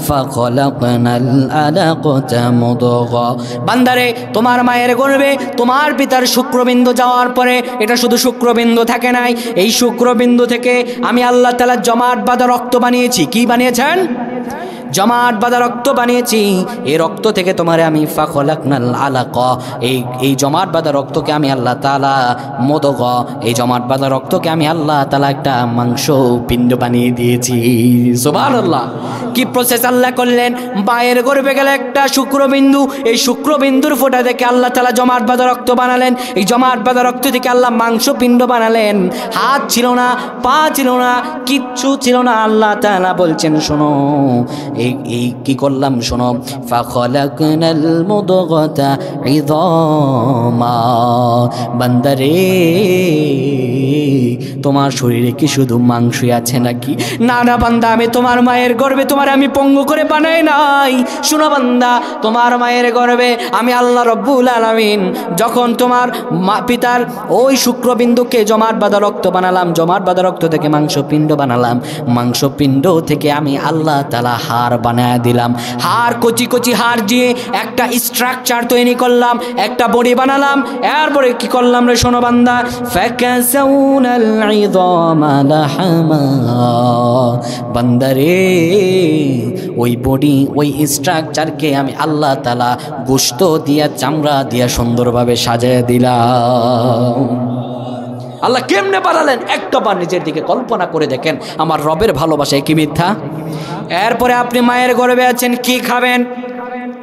ফাখালাকনাল আলাকাতা মুদগা। বান্দারে, তোমার মায়ের গর্ভে তোমার পিতার শুক্রবিন্দু যাওয়ার পরে এটা শুধু শুক্রবিন্দু থাকে নাই, এই শুক্রবিন্দু থেকে আমি আল্লাহ তাআলা জমাট বাঁধা রক্ত বানিয়েছি। কি বানিয়েছেন? জমাট বাঁধা রক্ত বানিয়েছি। এই রক্ত থেকে তোমারে আমি ফাখলাকনাল আলাকা, এই জমাট বাঁধা রক্তকে আমি আল্লাহ তাআলা মুদগ, এই জমাট বাঁধা রক্তকে আমি আল্লাহ তাআলা একটা মাংস পিণ্ড বানিয়ে দিয়েছি। সুবহানাল্লাহ। কি প্রসেস আল্লাহ করলেন? মায়ের গর্ভে গেলে একটা শুক্রবিন্দু, এই শুক্রবিন্দুর ফোঁটা থেকে আল্লাহ তাআলা জমাট বাঁধা রক্ত বানালেন। এই জমাট বাঁধা রক্ত থেকে আল্লাহ মাংস পিণ্ড বানালেন। হাত ছিল না, পা ছিল না, কিচ্ছু ছিল না। আল্লাহ তাআলা বলছেন, শোনো এই কি করলাম, শোনো। ফাখলাকনাল মুদগাতা ইযামা। বান্দারে, তোমার শরীরে কি শুধু মাংসই আছে নাকি? না না বান্দা, আমি তোমার মায়ের গর্ভে তোমার আমি পঙ্গু করে বানাই নাই। শোনো বান্দা, তোমার মায়ের গর্ভে আমি আল্লাহ রব্বুল আলামিন যখন তোমার পিতার ওই শুক্রবিন্দুকে জমাট বাঁধা রক্ত বানালাম, জমাট বাঁধা রক্ত থেকে মাংসপিণ্ড বানালাম, মাংসপিণ্ড থেকে আমি আল্লাহ তাআলা হাড় বানায় দিলাম। হাড়, কচি কচি হাড় দিয়ে একটা স্ট্রাকচার তৈরি করলাম, একটা বডি বানালাম। এরপরে কি করলাম রে, শোনো বান্দা। ফাকাসাউনাল ইযামা লাহামা। বান্দারে, ওই বডি, ওই স্ট্রাকচারকে আমি আল্লাহ তাআলা গোশত দিয়া, চামড়া দিয়া সুন্দরভাবে সাজিয়ে দিলাম। আল্লাহ কেমনে বানালেন একটা বার নিজের দিকে কল্পনা করে দেখেন। আমার রবের ভালোবাসায় কি মিথ্যা? এরপরে আপনি মায়ের গর্ভে আছেন, কি খাবেন?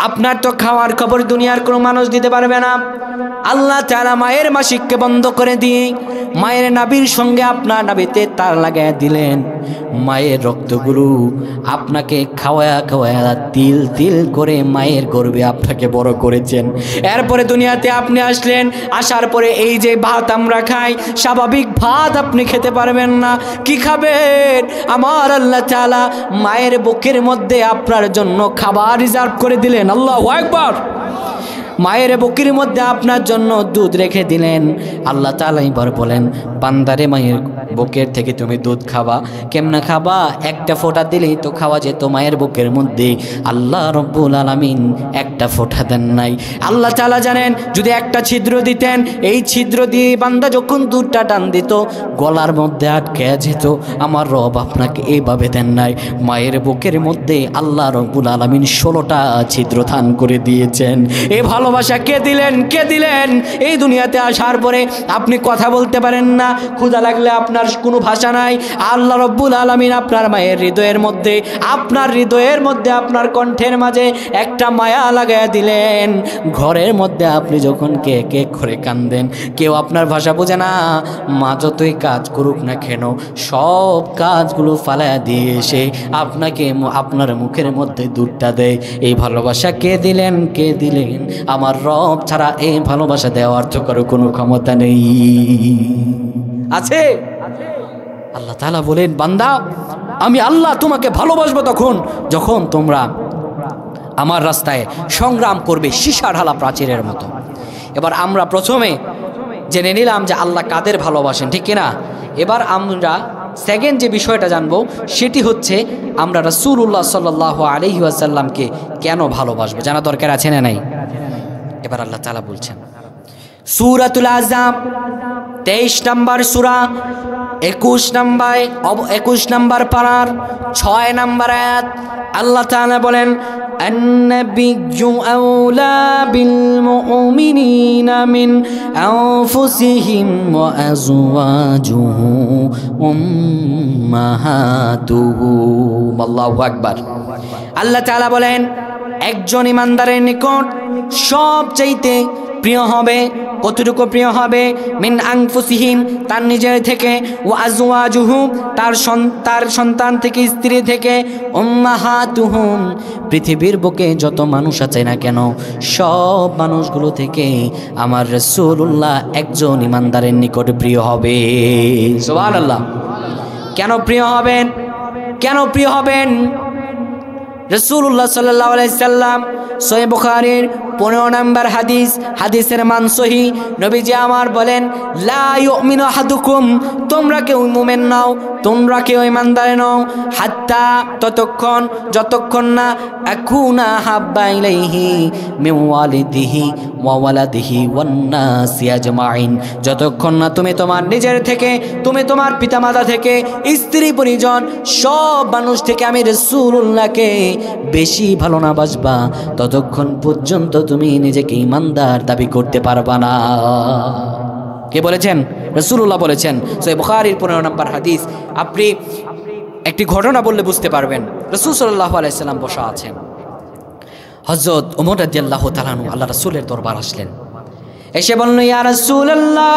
আপনার তো খাওয়ার খবর দুনিয়ার কোনো মানুষ দিতে পারবে না। আল্লাহ তাআলা মায়ের মাসিককে বন্ধ করে দিয়ে মায়ের নাভির সঙ্গে আপনার নাভিতে তার লাগায় দিলেন। মায়ের রক্তগুলো আপনাকে খাওয়া খাওয়া তিল তিল করে মায়ের গর্ভে আপনাকে বড় করেছেন। এরপরে দুনিয়াতে আপনি আসলেন, আসার পরে এই যে ভাত আমরা খাই, স্বাভাবিক ভাত আপনি খেতে পারবেন না। কি খাবেন? আমার আল্লাহ তাআলা মায়ের বুকের মধ্যে আপনার জন্য খাবার রিজার্ভ করে দিলেন। আল্লাহু আকবার। মায়ের বুকের মধ্যে আপনার জন্য দুধ রেখে দিলেন। আল্লাহ তাআলা এবার বলেন, বান্দারে, মায়ের বুকের থেকে তুমি দুধ খাবা। কেমনে খাবা? একটা ফোঁটা দিলেই তো খাওয়া যেত মায়ের বুকের মধ্যে। আল্লাহ রব্বুল আলামিন একটা ফোঁটা দেন নাই। আল্লাহ তাআলা জানেন, যদি একটা ছিদ্র দিতেন, এই ছিদ্র দিয়ে বান্দা যখন দুধটা টান দিত গলার মধ্যে আটকে যেত। আমার রব আপনাকে এইভাবে দেন নাই। মায়ের বুকের মধ্যে আল্লাহ রব্বুল আলামিন 16টা ছিদ্র দান করে দিয়েছেন। এই ভালোবাসা কে দিলেন? কে দিলেন? এই দুনিয়াতে আসার পরে আপনি কথা বলতে পারেন না, ক্ষুধা লাগলে আপনার কোনো ভাষা নাই। আল্লাহ রব্বুল আলামিন আপনার মায়ের হৃদয়ের মধ্যে, আপনার হৃদয়ের মধ্যে, আপনার কণ্ঠের মাঝে একটা মায়া লাগাইয়া দিলেন। ঘরের মধ্যে আপনি যখন কে কে করে কান্দেন, কেউ আপনার ভাষা বোঝে না। মা যতই কাজ করুক না কেন, সব কাজগুলো ফালাইয়া দিয়ে এসে আপনাকে আপনার মুখের মধ্যে দুধটা দেয়। এই ভালোবাসা কে দিলেন? কে দিলেন? আমার রব ছাড়া এই ভালোবাসা দেওয়ার তো কারো কোনো ক্ষমতা নেই। আছে? আল্লাহ তাআলা বলেন, বান্দা, আমি আল্লাহ তোমাকে ভালোবাসবো তখন যখন তোমরা আমার রাস্তায় সংগ্রাম করবে সীসা ঢালা প্রাচীরের মতো। এবার আমরা প্রথমে জেনে নিলাম যে আল্লাহ কাদের ভালোবাসেন, ঠিক কিনা? এবার আমরা সেকেন্ড যে বিষয়টা জানবো সেটি হচ্ছে আমরা রাসূলুল্লাহ সাল্লাল্লাহু আলাইহি ওয়াসাল্লামকে কেন ভালোবাসবো, জানা দরকার আছে না নাই? এবার আল্লাহ তাআলা বলছেন সূরাতুল আহজাব 23 নম্বর সূরা 21 নম্বর পারার 6 নম্বর আয়াত। আল্লাহ তাআলা বলেন, আন-নাবিয়্যু আওলা বিল মুমিনিনা মিন আনফুসিহিম ওয়া আজওয়াজুহু উম্মাহাতুহুম। আল্লাহু আকবার। আল্লাহ তাআলা বলেন একজন ইমানদারের নিকট সবচাইতে প্রিয় হবে, কতটুকু প্রিয় হবে? মিন আনফুসিহিম, তার নিজের থেকে, ওয়া আজওয়াজুহু, তার সন্তান থেকে, স্ত্রী থেকে, উম্মাহাতুহুম, পৃথিবীর বুকে যত মানুষ আছে না কেন সব মানুষগুলো থেকে আমার রাসূলুল্লাহ একজন ইমানদারের নিকট প্রিয় হবে। সুবহানাল্লাহ। কেন প্রিয় হবেন? কেন প্রিয় হবেন? রাসূলুল্লাহ সাল্লাল্লাহু আলাইহি সাল্লাম সহিহ বুখারীর 15 নম্বর হাদিস, হাদিসের মান সহিহ, নবীজি আমার বলেন লা ইউমিনু আহাদুকুম, তোমরা কেউ মুমিন নাও, তোমরা কেউ ইমানদার নাও, হাত্তা, ততক্ষণ, যতক্ষণ না আকুনা হাব্বা ইলাইহি মিন ওয়ালিদিহি ওয়া ওয়ালাদিহি ওয়ান নাসি আজমাইন, যতক্ষণ না তুমি তোমার নিজের থেকে, তুমি তোমার পিতামাতা থেকে, স্ত্রী পরিজন সব মানুষ থেকে আমি রাসূলুল্লাহকে বেশি ভালো না বাসবা, ততক্ষণ পর্যন্ত তুমি নিজেকে ইমানদার দাবি করতে পারবা না। কে বলেছেন? রাসূলুল্লাহ বলেছেন। সহিহ বুখারীর 15 নম্বর হাদিস। আপনি একটি ঘটনা বললে বুঝতে পারবেন। রাসূল সাল্লাল্লাহু আলাইহি সাল্লাম বসা আছেন। হযরত ওমর রাদিয়াল্লাহু তাআলা আনহু আল্লাহ রাসূলের দরবার আসলেন। এসে বললেন ইয়া রাসূলুল্লাহ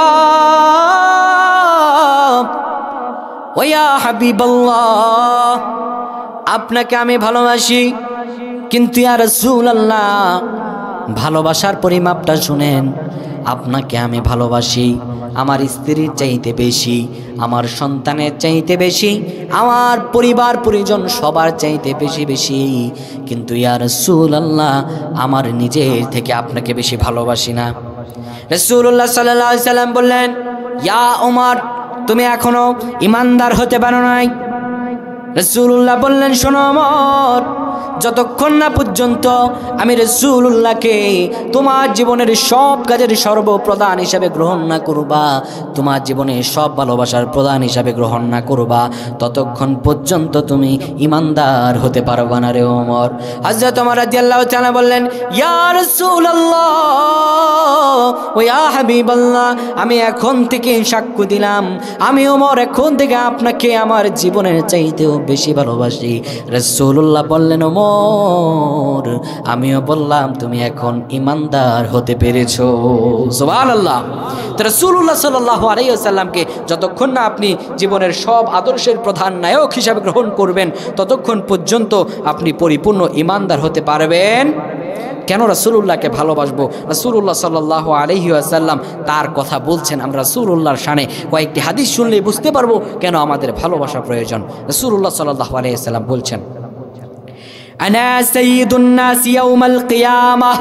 ওয়া ইয়া হাবিবাল্লাহ, আপনাকে আমি ভালোবাসি, কিন্তু ইয়া রাসূলুল্লাহ ভালোবাসার পরিমাপটা শুনেন। আপনাকে আমি ভালোবাসি আমার স্ত্রীর চাইতে বেশি, আমার সন্তানের চাইতে বেশি, আমার পরিবার পরিজন সবার চাইতে বেশি বেশি, কিন্তু ইয়া রাসূলুল্লাহ আমার নিজের থেকে আপনাকে বেশি ভালোবাসি না। রাসূলুল্লাহ সাল্লাল্লাহু আলাইহি সাল্লাম বললেন ইয়া ওমর, তুমি এখনো ইমানদার হতে পারো নাই। রাসূলুল্লাহ বললেন শোনো ওমর, যতক্ষণ না পর্যন্ত আমি রাসূলুল্লাহকে তোমার জীবনের সব কাজের সর্বপ্রধান হিসাবে গ্রহণ না করবা, তোমার জীবনের সব ভালোবাসার প্রধান হিসাবে গ্রহণ না করবা, ততক্ষণ পর্যন্ত তুমি ইমানদার হতে পারবা না রে ওমর। হযরত ওমর রাদিয়াল্লাহু তাআলা বললেন ইয়া রাসূলুল্লাহ ওয়া ইয়া হাবিবাল্লাহ, আমি এখন থেকে সাক্ষ্য দিলাম, আমি ওমর এখন থেকে আপনাকে আমার জীবনের চাইতেও বেশি ভালোবাসি। রাসূলুল্লাহ বললেন ওমর, আমিও বললাম তুমি এখন ইমানদার হতে পেরেছো। সুবহানাল্লাহ। তো রাসূলুল্লাহ সাল্লাল্লাহু আলাইহি ওয়াসাল্লামকে যতক্ষণ না আপনি জীবনের সব আদর্শের প্রধান নায়ক হিসাবে গ্রহণ করবেন, ততক্ষণ পর্যন্ত আপনি পরিপূর্ণ ইমানদার হতে পারবেন। কেন রাসূলুল্লাহকে ভালোবাসবো? রাসূলুল্লাহ সাল্লাল্লাহু আলাইহি ওয়াসাল্লাম তার কথা বলছেন। আমরা রাসূলুল্লাহর শানে কয়েকটি হাদিস শুনলেই বুঝতে পারবো কেন আমাদের ভালোবাসা প্রয়োজন। রাসূলুল্লাহ সাল্লাল্লাহু আলাইহি ওয়াসাল্লাম বলছেন আনা সাইয়্যিদুন নাস ইয়াউমাল কিয়ামাহ,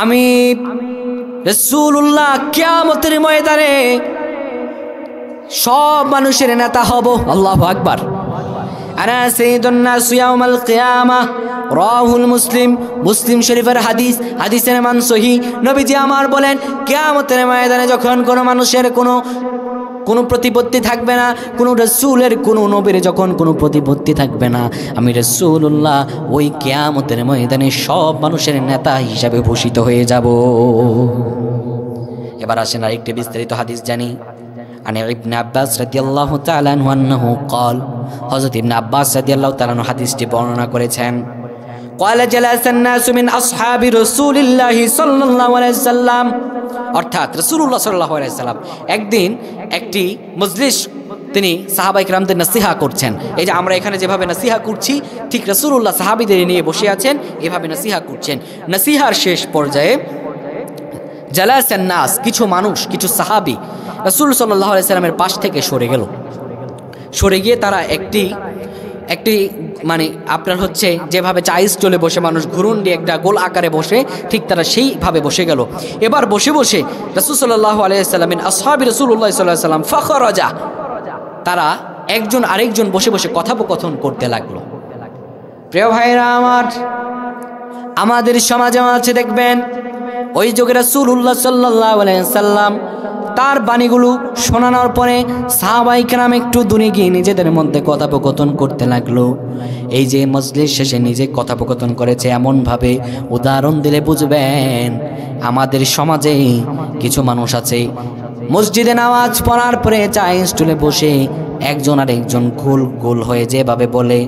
আমি রাসূলুল্লাহ কিয়ামতের ময়দানে সব মানুষের নেতা হব। আল্লাহু আকবার। আনা সাইয়্যিদুন নাস ইয়াউমাল কিয়ামাহ, রাহুল মুসলিম, মুসলিম শরীফের হাদিস, হাদিসের মান সহিহ। নবীজি আমার বলেন কিয়ামতের ময়দানে যখন কোনো মানুষের কোনো প্রতিপত্তি থাকবে না, কোনো রাসূলের কোনো নবীর যখন কোনো প্রতিপত্তি থাকবে না, আমি রাসূলুল্লাহ ওই কিয়ামতের ময়দানে সব মানুষের নেতা হিসাবে ভূষিত হয়ে যাব। এবার আসেন আরেকটি বিস্তারিত হাদিস জানি। আন ইবনে আব্বাস রাদিয়াল্লাহু তাআলা আনহু আন্নাহু قال, হযরত ইবনে আব্বাস রাদিয়াল্লাহু তাআলা আনহু হাদিসটি বর্ণনা করেছেন। قال جلس الناس من اصحاب رسول الله صلى الله عليه وسلم, অর্থাৎ রাসূলুল্লাহ সাল্লাল্লাহু আলাইহি সাল্লাম একদিন একটি মজলিস তিনি সাহাবায়ে কেরামদের নসিহা করছেন। এই যে আমরা এখানে যেভাবে নসিহা করছি, ঠিক রাসূলুল্লাহ সাহাবীদের নিয়ে বসে আছেন, এভাবে নসিহা করছেন। নসিহার শেষ পর্যায়ে জালাসান নাস, কিছু মানুষ, কিছু সাহাবী রাসূল সাল্লাল্লাহু আলাইহি সাল্লামের পাশ থেকে সরে গিয়ে তারা একটি মানে আপনার হচ্ছে যেভাবে চাইজ চলে বসে মানুষ ঘুরুন্ডি একটা গোল আকারে বসে, ঠিক তারা সেইভাবে বসে গেল। এবার বসে বসে রাসূল সাল্লাল্লাহু আলাইহি সাল্লামের আসহাবী রাসূলুল্লাহ সাল্লাল্লাহু আলাইহি সাল্লাম ফাখরাজা, তারা একজন আরেকজন বসে বসে কথোপকথন করতে লাগলো। প্রিয় ভাইরা আমার, আমাদের সমাজে আছে দেখবেন ওই যুগে রাসূলুল্লাহ সাল্লাল্লাহু আলাইহি সাল্লাম তার বাণীগুলো শোনানোর পরে সাহাবায়ে কেরাম একটু দূরে গিয়ে নিজেদের মধ্যে কথোপকথন করতে লাগলো। এই যে মজলিস শেষে নিজে কথোপকথন করেছে এমনভাবে উদাহরণ দিলে বুঝবেন আমাদের সমাজে কিছু মানুষ আছে মসজিদে নামাজ পড়ার পরে চায় স্টুলে বসে একজন আর একজন গোল গোল হয়ে যেভাবে বলে,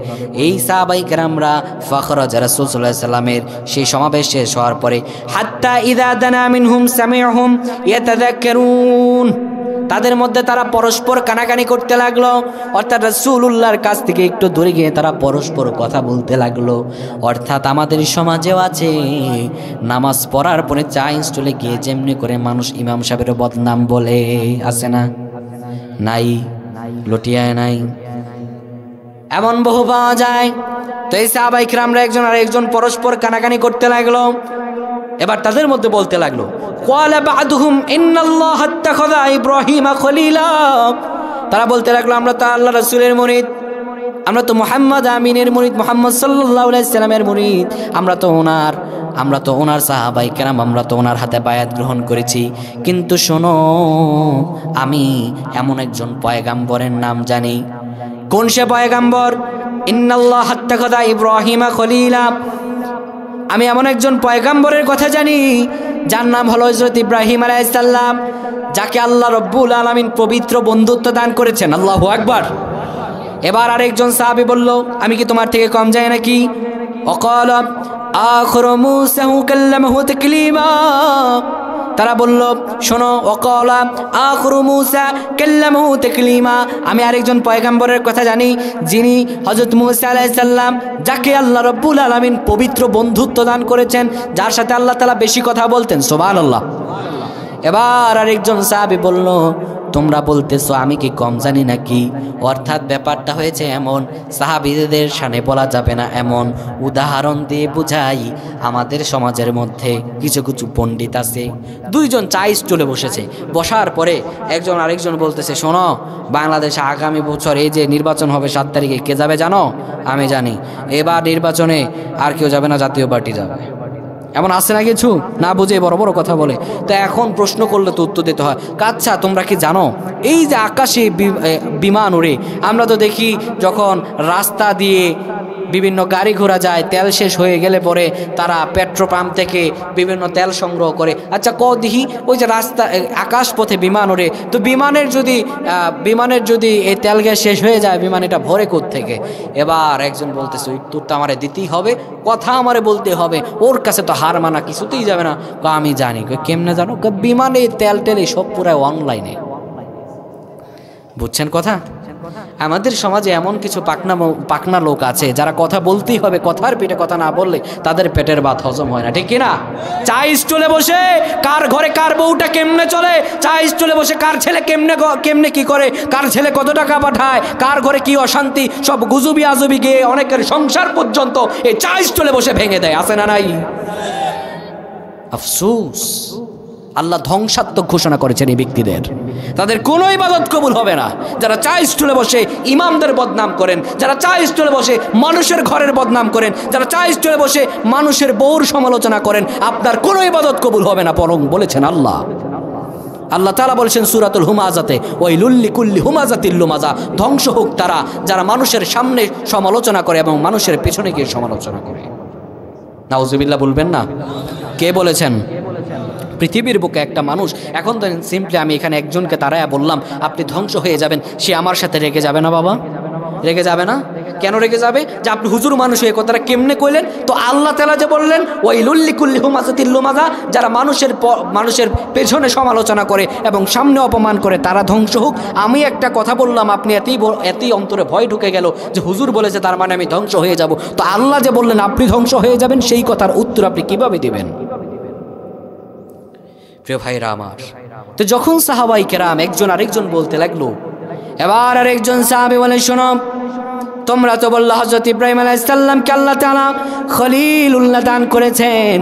এই সাহাবায়ে কেরামরা ফাখরাজ রাসূল সাল্লাল্লাহু আলাইহি সাল্লামের সেই সমাবেশ শেষ হওয়ার পরে হাত্তা ইযা দানা মিনহুম সামিউহুম ইয়াতাযাক্কারুন, তাদের মধ্যে তারা পরস্পর কানাকানি করতে লাগলো, অর্থাৎ রাসূলুল্লাহর কাছ থেকে একটু দূরে গিয়ে তারা পরস্পর কথা বলতে লাগলো। অর্থাৎ আমাদের সমাজেও আছে নামাজ পড়ার পরে চা স্টলে গিয়ে যেমনি করে মানুষ ইমাম সাহেবের বদনাম বলে, আছে না? নাই, লটিয়ায় নাই, এমন বহু পাওয়া যায়। তো এই সাহাবায়ে কেরামরা একজন আর একজন পরস্পর কানাকানি করতে লাগলো। এবার তাদের মধ্যে বলতে লাগলো, ক্বালা বা'দুহুম ইন্নাল্লাহা ইত্তাখাযা ইব্রাহিমা খলিলা, তারা বলতে লাগলো আমরা তো আল্লাহর রাসূলের মুরিদ, আমরা তো মুহাম্মদ আমিনের মুরিদ, মুহাম্মদ সাল্লাল্লাহু আলাইহি সাল্লামের মুরিদ, আমরা তো ওনার সাহাবায়ে কেরাম, আমরা তো ওনার হাতে বায়াত গ্রহণ করেছি। কিন্তু শোনো, আমি এমন একজন পয়গাম্বরের নাম জানি। কোন সে পয়গাম্বর? ইন্নাল্লাহা ইত্তাখাযা ইব্রাহিমা খলিলা, আমি এমন একজন পয়গাম্বরের কথা জানি যার নাম হলো হযরত ইব্রাহিম আলাইহিস সালাম, যাকে আল্লাহ রাব্বুল আলামিন পবিত্র বন্ধুত্ব দান করেছেন। আল্লাহু আকবার। এবার আরেকজন সাহাবী বলল, আমি কি তোমার থেকে কম যাই নাকি? ওয়াকালা আখিরু মূসা কাল্লামাহু তাকলিমা, তারা বলল শোনো, ওয়াকালা আখিরু মূসা কাল্লামাহু তাকলিমা, আমি আরেকজন পয়গাম্বরের কথা জানি যিনি হযরত মূসা আলাইহিস সালাম, যাকে আল্লাহ রাব্বুল আলামিন পবিত্র বন্ধুত্ব দান করেছেন, যার সাথে আল্লাহ তাআলা বেশি কথা বলতেন। সুবহানাল্লাহ। এবার আরেকজন সাহাবী বলল, তোমরা বলতেছো আমি কি কম জানি নাকি? অর্থাৎ ব্যাপারটা হয়েছে এমন, সাহাবীদের শানে বলা যাবে না এমন উদাহরণ দিয়ে বুঝাই আমাদের সমাজের মধ্যে কিছু কিছু পণ্ডিত আছে, দুইজন চা স্টুলে বসেছে, বসার পরে একজন আরেকজন বলতেছে, শোনো, বাংলাদেশে আগামী বছর এই যে নির্বাচন হবে 7 তারিখে, কে যাবে জানো? আমি জানি, এবার নির্বাচনে আর কেউ যাবে না, জাতীয় পার্টি যাবে। এমন আছে না কিছু, না বুঝে বড় বড় কথা বলে। তো এখন প্রশ্ন করলে তো উত্তর দিতে হয়। আচ্ছা, তোমরা কি জানো এই যে আকাশে বিমান ওড়ে, আমরা তো দেখি যখন রাস্তা দিয়ে বিভিন্ন গাড়ি ঘোড়া যায়, তেল শেষ হয়ে গেলে পরে তারা পেট্রো পাম্প থেকে বিভিন্ন তেল সংগ্রহ করে। আচ্ছা দেখি ওই যে রাস্তা আকাশ পথে বিমান ওড়ে, তো বিমানের যদি এই তেল গ্যাস শেষ হয়ে যায়, বিমান এটা ভরে কোত্থেকে? এবার একজন বলতেছে, উত্তরটা আমারে দিতেই হবে, কথা আমারে বলতে হবে, ওর কাছে তো হার মানা কিছুতেই যাবে না। আমি জানি। কেমনে জানো? বিমানে তেল সব পুরো অনলাইনে। বুঝছেন কথা? আমাদের সমাজে এমন কিছু পাকনা লোক আছে যারা কথা বলতেই হবে, কথার পেটে কথা না বললে তাদের পেটের ভাত হজম হয় না, ঠিক কিনা? চা স্টলে বসে কার ঘরে কার বউটা কেমনে চলে, চা স্টলে বসে কার ছেলে কেমনে কি করে, কার ছেলে কত টাকা পাঠায়, কার ঘরে কি অশান্তি, সব গুজুবি আজুবি গিয়ে অনেকের সংসার পর্যন্ত এই চা স্টলে বসে ভেঙে দেয়, আছে না নাই? আফসোস, আল্লাহ ধ্বংসাত্মক ঘোষণা করেছেন এই ব্যক্তিদের, তাদের কোনো ইবাদত কবুল হবে না। যারা চা স্টলে বসে ইমামদের বদনাম করেন, যারা চা স্টলে বসে মানুষের ঘরের বদনাম করেন, যারা চা স্টলে বসে মানুষের বউর সমালোচনা করেন, আপনার কোনো ইবাদত কবুল হবে না। বরং বলেছেন আল্লাহ তাআলা বলেছেন সূরাতুল হুমাজাতে, ওয়াইলুল লিকুল্লি হুমাজাতিল লুমাজা, ধ্বংস হোক তারা যারা মানুষের সামনে সমালোচনা করে এবং মানুষের পেছনে গিয়ে সমালোচনা করে। নাউজুবিল্লাহ বলবেন না? কে বলেছেন? পৃথিবীর বুকে একটা মানুষ, এখন তো সিম্পলি আমি এখানে একজনকে তারায়া বললাম আপনি ধ্বংস হয়ে যাবেন, সে আমার সাথে রেগে যাবে না? বাবা, রেগে যাবে না? কেন রেগে যাবে? যে আপনি হুজুর মানুষ এই কথাটা কেমনে কইলেন? তো আল্লাহ তাআলা যে বললেন ওয়াইলুল লিকুল্লি হুমাজাতিল লুমাজা, যারা মানুষের পেছনে সমালোচনা করে এবং সামনে অপমান করে তারা ধ্বংস হোক। আমি একটা কথা বললাম, আপনি এতই অন্তরে ভয় ঢুকে গেল যে হুজুর বলেছে তার মানে আমি ধ্বংস হয়ে যাব। তো আল্লাহ যে বললেন আপনি ধ্বংস হয়ে যাবেন, সেই কথার উত্তর আপনি কিভাবে দিবেন? প্রিয় ভাইরা আমার, তো যখন সাহাবায়ে কেরাম একজন আরেকজন বলতে লাগলো, এবার আরেকজন সাহাবী বলে, শোনো, তোমরা তো বললা হযরত ইব্রাহিম আলাইহিস সালামকে আল্লাহ তাআলা খলিলুল্লাহ দান করেছেন,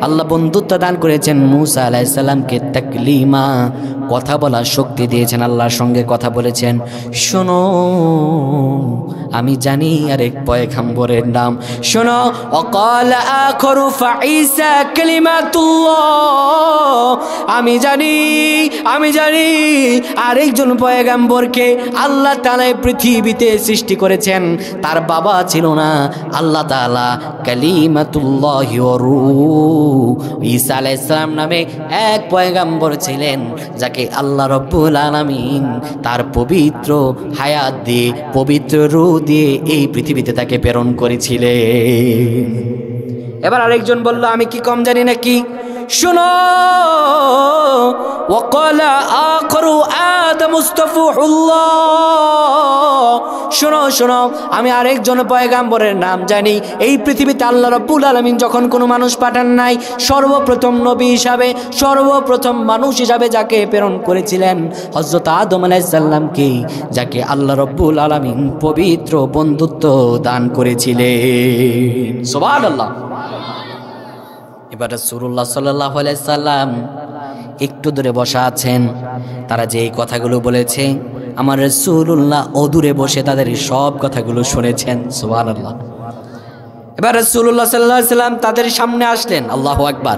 আল্লাহ বন্ধুত্ব দান করেছেন, মূসা আলাইহিস সালামকে তাকলিমা কথা বলার শক্তি দিয়েছেন, আল্লাহর সঙ্গে কথা বলেছেন। শোনো আমি জানি আরেক পয়গম্বরের নাম, শোনো ওয়াকালা আখরু ফাঈসা কালিমাতুল্লাহ, আমি জানি আরেকজন পয়গম্বরকে আল্লাহ তাআলা পৃথিবীতে সৃষ্টি করেছেন, তার বাবা ছিল না, আল্লাহ তাআলা কালিমাতুল্লাহি ওয়া রূহ, ঈসা আলাইহিস সালাম নামে এক পয়গম্বর ছিলেন যাকে আল্লাহ রব্বুল আলামিন তার পবিত্র হায়াত দিয়ে, পবিত্র রূহ দিয়ে এই পৃথিবীতে তাকে প্রেরণ করেছিলেন। এবার আরেকজন বলল আমি কি কম জানি নাকি? শোনো ওয়াকালা আখরু আদম মুস্তাফাহুল্লাহ, শোনো আমি আরেকজন পয়গম্বরের নাম জানি। এই পৃথিবীতে আল্লাহ রাব্বুল আলামিন যখন কোনো মানুষ পাঠান নাই, সর্বপ্রথম নবী হিসাবে, সর্বপ্রথম মানুষ হিসাবে যাকে প্রেরণ করেছিলেন হযরত আদম আলাইহিস সালামকে, যাকে আল্লাহ রাব্বুল আলামিন পবিত্র বন্ধুত্ব দান করেছিলেন। সুবহানাল্লাহ। এবার রাসূলুল্লাহ সাল্লাল্লাহু আলাইহি সাল্লাম একটু দূরে বসা আছেন, তারা যে এই কথাগুলো বলেছে আমার রাসূলুল্লাহ অদূরে বসে তাদের সব কথাগুলো শুনেছেন। সুবহানাল্লাহ। এবার রাসূলুল্লাহ সাল্লাল্লাহু আলাইহি সাল্লাম তাদের সামনে আসলেন। আল্লাহু আকবার।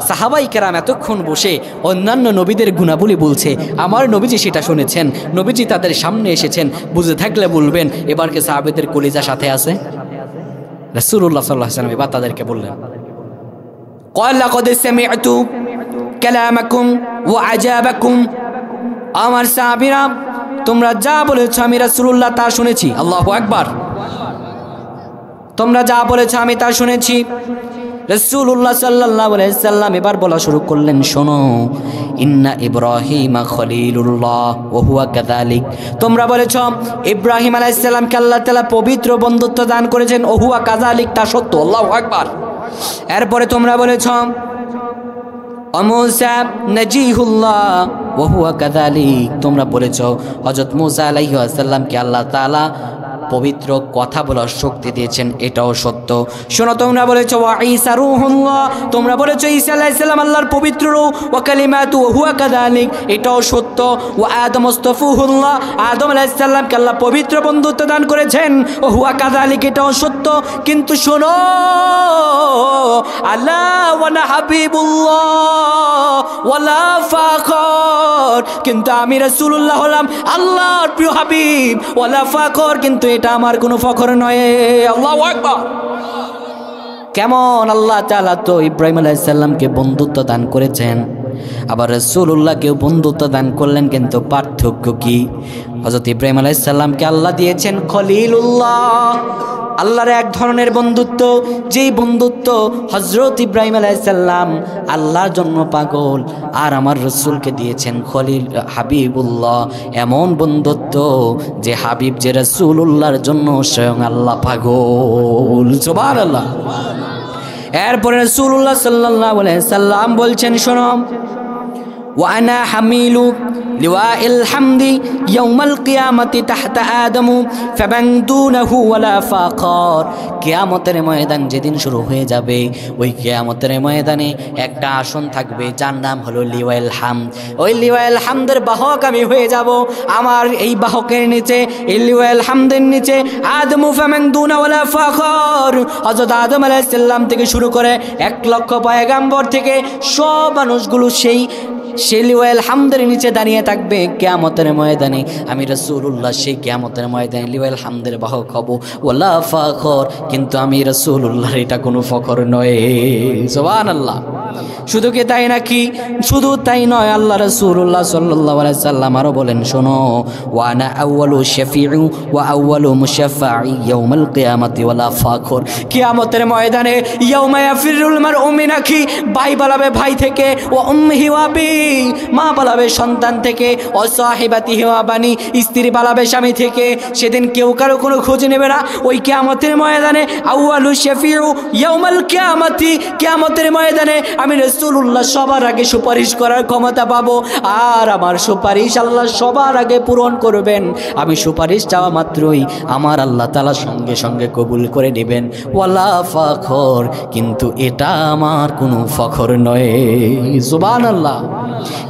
সাহাবাই কেরাম এতক্ষণ বসে অন্যান্য নবীদের গুণাবলী বলছে, আমার নবীজি সেটা শুনেছেন, নবীজি তাদের সামনে এসেছেন, বুঝে থাকলে বলবেন। এবার কি সাহাবীদের কলিজা সাথে আছে? রাসূলুল্লাহ সাল্লাল্লাহু আলাইহি সাল্লাম এবার তাদেরকে বললেন, ক্বাল লাকাদ সামি'তু কালামাকুম ওয়া আজাবাকুম, আমার সাহাবীরা তোমরা যা বলেছো আমি রাসূলুল্লাহ তা শুনেছি। আল্লাহু আকবার। তোমরা যা বলেছো আমি তা শুনেছি। রাসূলুল্লাহ সাল্লাল্লাহু আলাইহি সাল্লাম এবার বলা শুরু করলেন, শোনো ইন্না ইব্রাহিমা খলিলুল্লাহ ওয়া হুয়া কাযালিক, তোমরা বলেছো ইব্রাহিম আলাইহিস সালামকে আল্লাহ তাআলা পবিত্র বন্ধুত্ব দান করেছেন, ওয়া হুয়া কাযালিক, তা সত্য। আল্লাহু আকবার। এরপরে তোমরা বলেছো মুসা নাজিহুল্লাহ ওয়া হুয়া কাযালিক, তোমরা বলেছো হযরত মুসা আলাইহিস সালামকে আল্লাহ তাআলা পবিত্র কথা বলার শক্তি দিয়েছেন, এটাও সত্য। শোনো তোমরা বলেছো ওয়া ঈসা রূহুল্লাহ, তোমরা বলেছো ঈসা আলাইহিস সালাম আল্লাহর পবিত্র রূহ, ওয়া কালিমাতু ওয়া হুয়া কাযালিক, এটাও সত্য। ওয়া আদম মুস্তাফাহুল্লাহ, আদম আলাইহিস সালামকে আল্লাহ পবিত্র বন্ধুত্ব দান করেছেন, ওয়া হুয়া কাযালিক, এটাও সত্য। কিন্তু শোনো আলা ওয়া না হাবিবুল্লাহ ওয়ালা ফাখর, কিন্তু আমি রাসূলুল্লাহ হলাম আল্লাহর প্রিয় হাবিব, ওয়ালা ফাখর, কিন্তু এটা আমার কোনো ফখর নয়। আল্লাহু আকবার। কেমন আল্লাহ তাআলা তো ইব্রাহিম আলাইহিস সালামকে বন্ধুত্ব দান করেছেন, আবার রাসূলুল্লাহকেও বন্ধুত্ব দান করলেন, কিন্তু পার্থক্য কি? হযরত ইব্রাহিম আলাইহিস সালামকে আল্লাহ দিয়েছেন খলিলুল্লাহ, আল্লাহর এক ধরনের বন্ধুত্ব, যেই বন্ধুত্ব হযরত ইব্রাহিম আলাইহিস সালাম আল্লাহর জন্য পাগল, আর আমার রাসূলকে দিয়েছেন খলিল হাবিবুল্লাহ, এমন বন্ধুত্ব যে হাবিব, যে রাসূলুল্লাহর জন্য স্বয়ং আল্লাহ পাগল। সুবহানাল্লাহ। এরপরে রাসূলুল্লাহ সাল্লাল্লাহু আলাইহি সাল্লাম বলছেন, শোনো ওয়া আনা হামিলু লিওয়াইল হামদি ইয়াউমাল কিয়ামাতি তাহতা আদমু ফামান দুনাহু ওয়ালা ফাখর, কিয়ামতের ময়দান যেদিন শুরু হয়ে যাবে, ওই কিয়ামতের ময়দানে একটা আসন থাকবে যার নাম হলো লিওয়াইল হামদ। ওই লিওয়াইল হামদের বাহক আমি হয়ে যাব। আমার এই বাহকের নিচে, এই লিওয়াইল হামদের নিচে আদমু ফামান দুনা ওয়ালা ফাখর, হযরত আদম আলাইহিস সালাম থেকে শুরু করে 1 লক্ষ পয়গম্বর থেকে সব মানুষগুলো সেই লিওয়াইল হামদের নিচে দাঁড়িয়ে থাকবে কিয়ামতের ময়দানে। আমি রাসূলুল্লাহ সেই কিয়ামতের ময়দানে লিওয়াইল হামদের বাহক হব, ওয়ালা ফাখর, কিন্তু আমি রাসূলুল্লাহর এটা কোনো ফখর নয়। সুবহানাল্লাহ। শুধু কি তাই নাকি? শুধু তাই নয়, আল্লাহ রাসূলুল্লাহ সাল্লাল্লাহু আলাইহি সাল্লাম আরো বলেন, শোনো ওয়া আনা আউয়ালু শাফিউ ওয়া আউয়ালু মুশাফফাই ইয়াউমাল কিয়ামাতি ওয়ালা ফাখর, কিয়ামতের ময়দানে ইয়াউমা ইয়াফিরুল মারউ মিন আখি, ভাই পালাবে ভাই থেকে, ওয়া উম্মিহি ওয়া আবি, মা পালাবে সন্তান থেকে, ও সাহিবাতিহি ওয়া বানি, স্ত্রী পালাবে স্বামী থেকে। সেদিন কেউ কারো কোনো খোঁজ নেবে না। ওই কিয়ামতের ময়দানে আউয়ালু শাফিউ ইয়াউমাল কিয়ামাতি, কিয়ামতের ময়দানে আমি রাসূলুল্লাহ সবার আগে সুপারিশ করার ক্ষমতা পাবো, আর আমার সুপারিশ আল্লাহ সবার আগে পূরণ করবেন। আমি সুপারিশ চাওয়া মাত্রই আমার আল্লাহ তাআলা সঙ্গে সঙ্গে কবুল করে নেবেন। ওয়ালা ফখর, কিন্তু এটা আমার কোনো ফখর নয়। সুবহানাল্লাহ।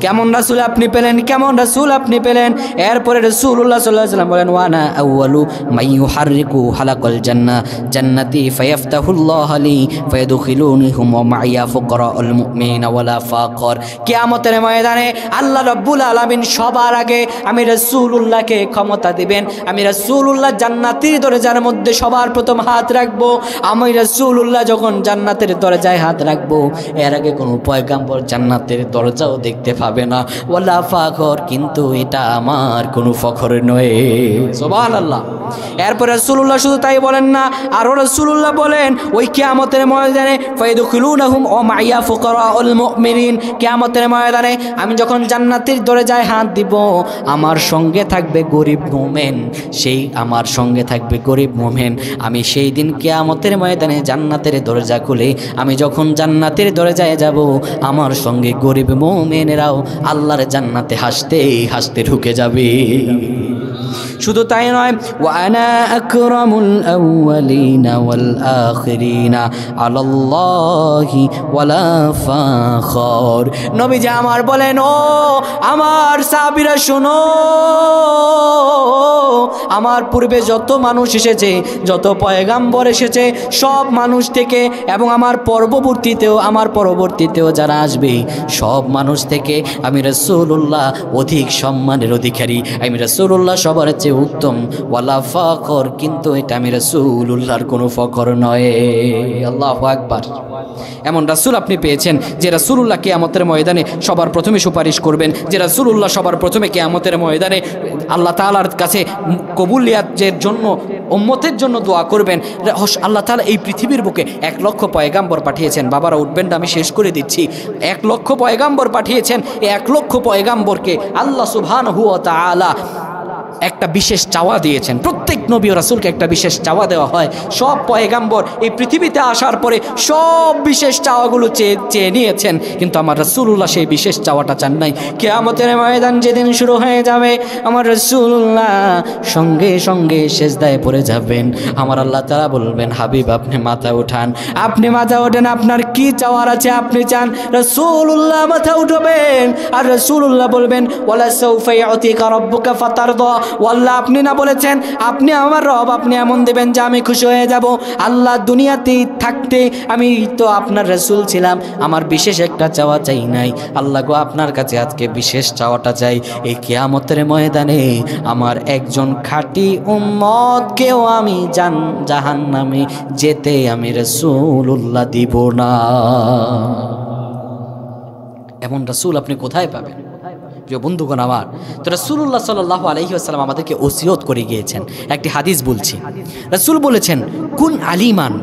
কেমন রাসূল আপনি পেলেন, কেমন রাসূল আপনি পেলেন? এরপরে রাসূলুল্লাহ সাল্লাল্লাহু আলাইহি ওয়াসাল্লাম বলেন, ওয়ানা আউয়ালু মাই ইউহাররিকু হালাকাল জান্নাহ জান্নাতি ফায়াফতাহুল্লাহু লি ফায়াদখিলুনিহুম ওয়া মাইয়া ফুকরাউল মুমিনিনা ওয়ালা ফাকর। কিয়ামতের ময়দানে আল্লাহ রাব্বুল আলামিন সবার আগে আমি রাসূলুল্লাহকে ক্ষমতা দিবেন। আমি রাসূলুল্লাহ জান্নাতের দরজার মধ্যে সবার প্রথম হাত রাখবো। আমি রাসূলুল্লাহ যখন জান্নাতের দরজায় হাত রাখবো, এর আগে কোনো পয়গাম্বর জান্নাতের দরজাও দেখতে পাবে না। ওয়ালা ফাখর, কিন্তু এটা আমার কোনো ফখর নয়। সুবহানাল্লাহ। এরপর রাসূলুল্লাহ শুধু তাই বলেন না, আরো রাসূলুল্লাহ বলেন ওই কিয়ামতের ময়দানে ফায়াদখুলুনহুম ওয়া মাইয়া ফুকরাউল মুমিনিন, কিয়ামতের ময়দানে আমি যখন জান্নাতের দরজায় হাত দিব, আমার সঙ্গে থাকবে গরিব মুমিন, সেই আমার সঙ্গে থাকবে গরিব মুমিন। আমি সেই দিন কিয়ামতের ময়দানে জান্নাতের দরজা খুলে আমি যখন জান্নাতের দরজায় যাব, আমার সঙ্গে গরিব মুমিনেরাও আল্লাহর জান্নাতে হাসতে হাসতে ঢুকে যাবে। শুধু তাই নয়, ওয়ানা আকরামুল আউয়ালিনা ওয়াল আখিরিনা আলাল্লাহি ওয়ালা ফাখর। নবীজি আমার বলেন, ও আমার সাহাবীরা শোনো, আমার পূর্বে যত মানুষ এসেছে, যত পয়গাম্বর এসেছে, সব মানুষ থেকে এবং আমার পরবর্তীতেও যারা আসবে, সব মানুষ থেকে আমি রাসূলুল্লাহ অধিক সম্মানের অধিকারী। আমি রাসূলুল্লাহ সবার চেয়ে উত্তম। ওয়ালা ফখর, কিন্তু এটা আমি রাসূলুল্লাহর কোনো ফখর নয়। আল্লাহু আকবার। এমন রাসূল আপনি পেয়েছেন যে রাসূলুল্লাহ কিয়ামতের ময়দানে সবার প্রথমে সুপারিশ করবেন, যে রাসূলুল্লাহ সবার প্রথমে কিয়ামতের ময়দানে আল্লাহ তাআলার কাছে কবুলিয়াতের জন্য উম্মতের জন্য দোয়া করবেন। আল্লাহ তাআলা এই পৃথিবীর বুকে 1 লক্ষ পয়গাম্বর পাঠিয়েছেন। বাবারা উঠবেন না, আমি শেষ করে দিচ্ছি। 1 লক্ষ পয়গাম্বর পাঠিয়েছেন। এই 1 লক্ষ পয়গাম্বরকে আল্লাহ সুবহানাহু ওয়া তাআলা একটা বিশেষ চাওয়া দিয়েছেন। প্রত্যেক নবী ও রাসূলকে একটা বিশেষ চাওয়া দেওয়া হয়। সব পয়গাম্বর এই পৃথিবীতে আসার পরে সব বিশেষ চাওয়াগুলো চেয়ে নিয়েছেন, কিন্তু আমার রাসূলুল্লাহ সেই বিশেষ চাওয়াটা চান নাই। কিয়ামতের ময়দান যেদিন শুরু হয়ে যাবে, আমার রাসূলুল্লাহ সঙ্গে সঙ্গে সিজদায় পড়ে যাবেন। আমার আল্লাহ তাআলা বলবেন, হাবিব আপনি মাথা উঠান, আপনি মাথা ওঠেন, আপনার কি চাওয়ার আছে আপনি চান। রাসূলুল্লাহ মাথা উঠাবেন আর রাসূলুল্লাহ বলবেন, ওয়ালা সাউফা ইউতিকা রাব্বুকা ফাতারদা। আল্লাহ আপনি না বলেছেন আপনি আমার রব, আপনি এমন দেবেন যে আমি খুশি হয়ে যাব। আল্লাহ দুনিয়াতেই থাকতে আমি তো আপনার রাসূল ছিলাম, আমার বিশেষ একটা চাওয়া চাই নাই। আল্লাহ গো, আপনার কাছে আজকে বিশেষ চাওয়াটা চাই, এই কিয়ামতের ময়দানে আমার একজন খাঁটি উম্মতকেও আমি জাহান্নামে যেতে আমি রাসূলুল্লাহ দিব না। এমন রাসূল আপনি কোথায় পাবেন? প্রিয় বন্ধুগণ আমার, তো রাসূলুল্লাহ সাল্লাল্লাহু আলাইহি ওয়াসাল্লাম আমাদেরকে ওসিয়ত করে গিয়েছেন। একটি হাদিস বলছি, রাসূল বলেছেন, কুন আলিমান,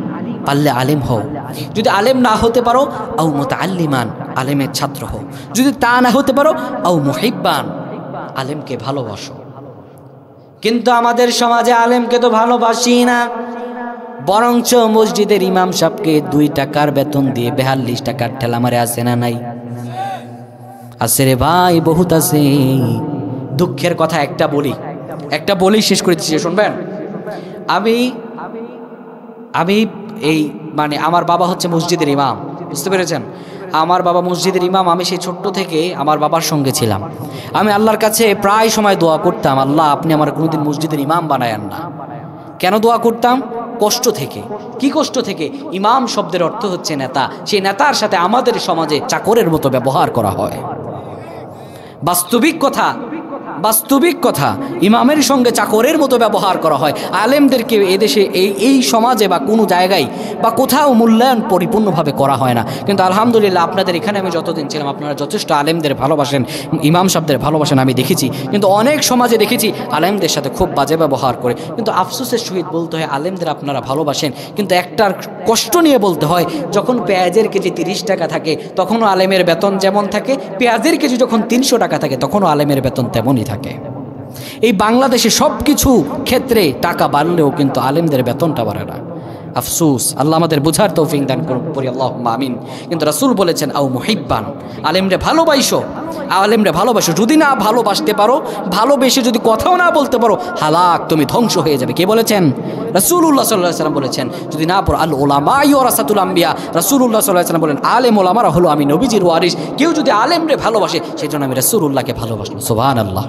পারলে আলেম হও, যদি আলেম না হতে পারো আও মুতাআল্লিমান, আলেমের ছাত্র হও, যদি তা না হতে পারো আও মুহিব্বান, আলেমকে ভালোবাসো। কিন্তু আমাদের সমাজে আলেমকে তো ভালোবাসি না, বরঞ্চ মসজিদের ইমাম সাহেবকে 2 টাকার বেতন দিয়ে 42 টাকার ঠেলা মারে। আছে না নাই? আছে রে ভাই, বহুত আছে। দুঃখের কথা একটা বলি শেষ করে দিচ্ছি, শুনবেন। আমি এই মানে আমার বাবা হচ্ছে মসজিদের ইমাম, বুঝতে পেরেছেন? আমার বাবা মসজিদের ইমাম। আমি সেই ছোট্ট থেকে আমার বাবার সঙ্গে ছিলাম। আমি আল্লাহর কাছে প্রায় সময় দোয়া করতাম, আল্লাহ আপনি আমার কোনোদিন মসজিদের ইমাম বানায়েন না। কেন দোয়া করতাম? কষ্ট থেকে। কি কষ্ট থেকে? ইমাম শব্দের অর্থ হচ্ছে নেতা। সেই নেতার সাথে আমাদের সমাজে চাকরের মতো ব্যবহার করা হয়। বাস্তবিক কথা, ইমামের সঙ্গে চাকরের মতো ব্যবহার করা হয়। আলেমদেরকে এদেশে এই সমাজে বা কোনো জায়গায় বা কোথাও মূল্যায়ন পরিপূর্ণভাবে করা হয় না। কিন্তু আলহামদুলিল্লাহ আপনাদের এখানে আমি যতদিন ছিলাম আপনারা যথেষ্ট আলেমদের ভালোবাসেন, ইমাম সাহেবদের ভালোবাসেন আমি দেখেছি। কিন্তু অনেক সমাজে দেখেছি আলেমদের সাথে খুব বাজে ব্যবহার করে। কিন্তু আফসোসের সহিত বলতে হয়, আলেমদের আপনারা ভালোবাসেন, কিন্তু একটার কষ্ট নিয়ে বলতে হয়, যখন পেঁয়াজের কেজি 30 টাকা থাকে তখনও আলেমের বেতন যেমন থাকে, পেঁয়াজের কেজি যখন 300 টাকা থাকে তখনও আলেমের বেতন তেমনই থাকে। এই বাংলাদেশে সব কিছু ক্ষেত্রে টাকা বাড়লেও কিন্তু আলেমদের বেতনটা বাড়ে না। আফসোস, আল্লাহ আমাদের বুঝার তৌফিক দান করুন, পড়ি আল্লাহুম্মা আমিন। কিন্তু রাসূল বলেছেন আও মুহিব্বান, আলেমরে ভালোবাসো, আলেমরে ভালোবাসো। যদি না ভালোবাসতে পারো, ভালোবেসে যদি কথাও না বলতে পারো, হালাক, তুমি ধ্বংস হয়ে যাবে। কে বলেছেন? রাসূলুল্লাহ সাল্লাল্লাহু আলাইহি ওয়াসাল্লাম বলেছেন। যদি না পড়ো, আল উলামা ওয়ারাসাতুল আম্বিয়া, রাসূলুল্লাহ সাল্লাল্লাহু আলাইহি ওয়াসাল্লাম বলেন আলেম ওলামারা হলো আমি নবীজির ওয়ারিস। কেউ যদি আলেমরে ভালোবাসে, সেজন্য আমি রাসূলুল্লাহকে ভালোবাসলাম। সুবহানাল্লাহ।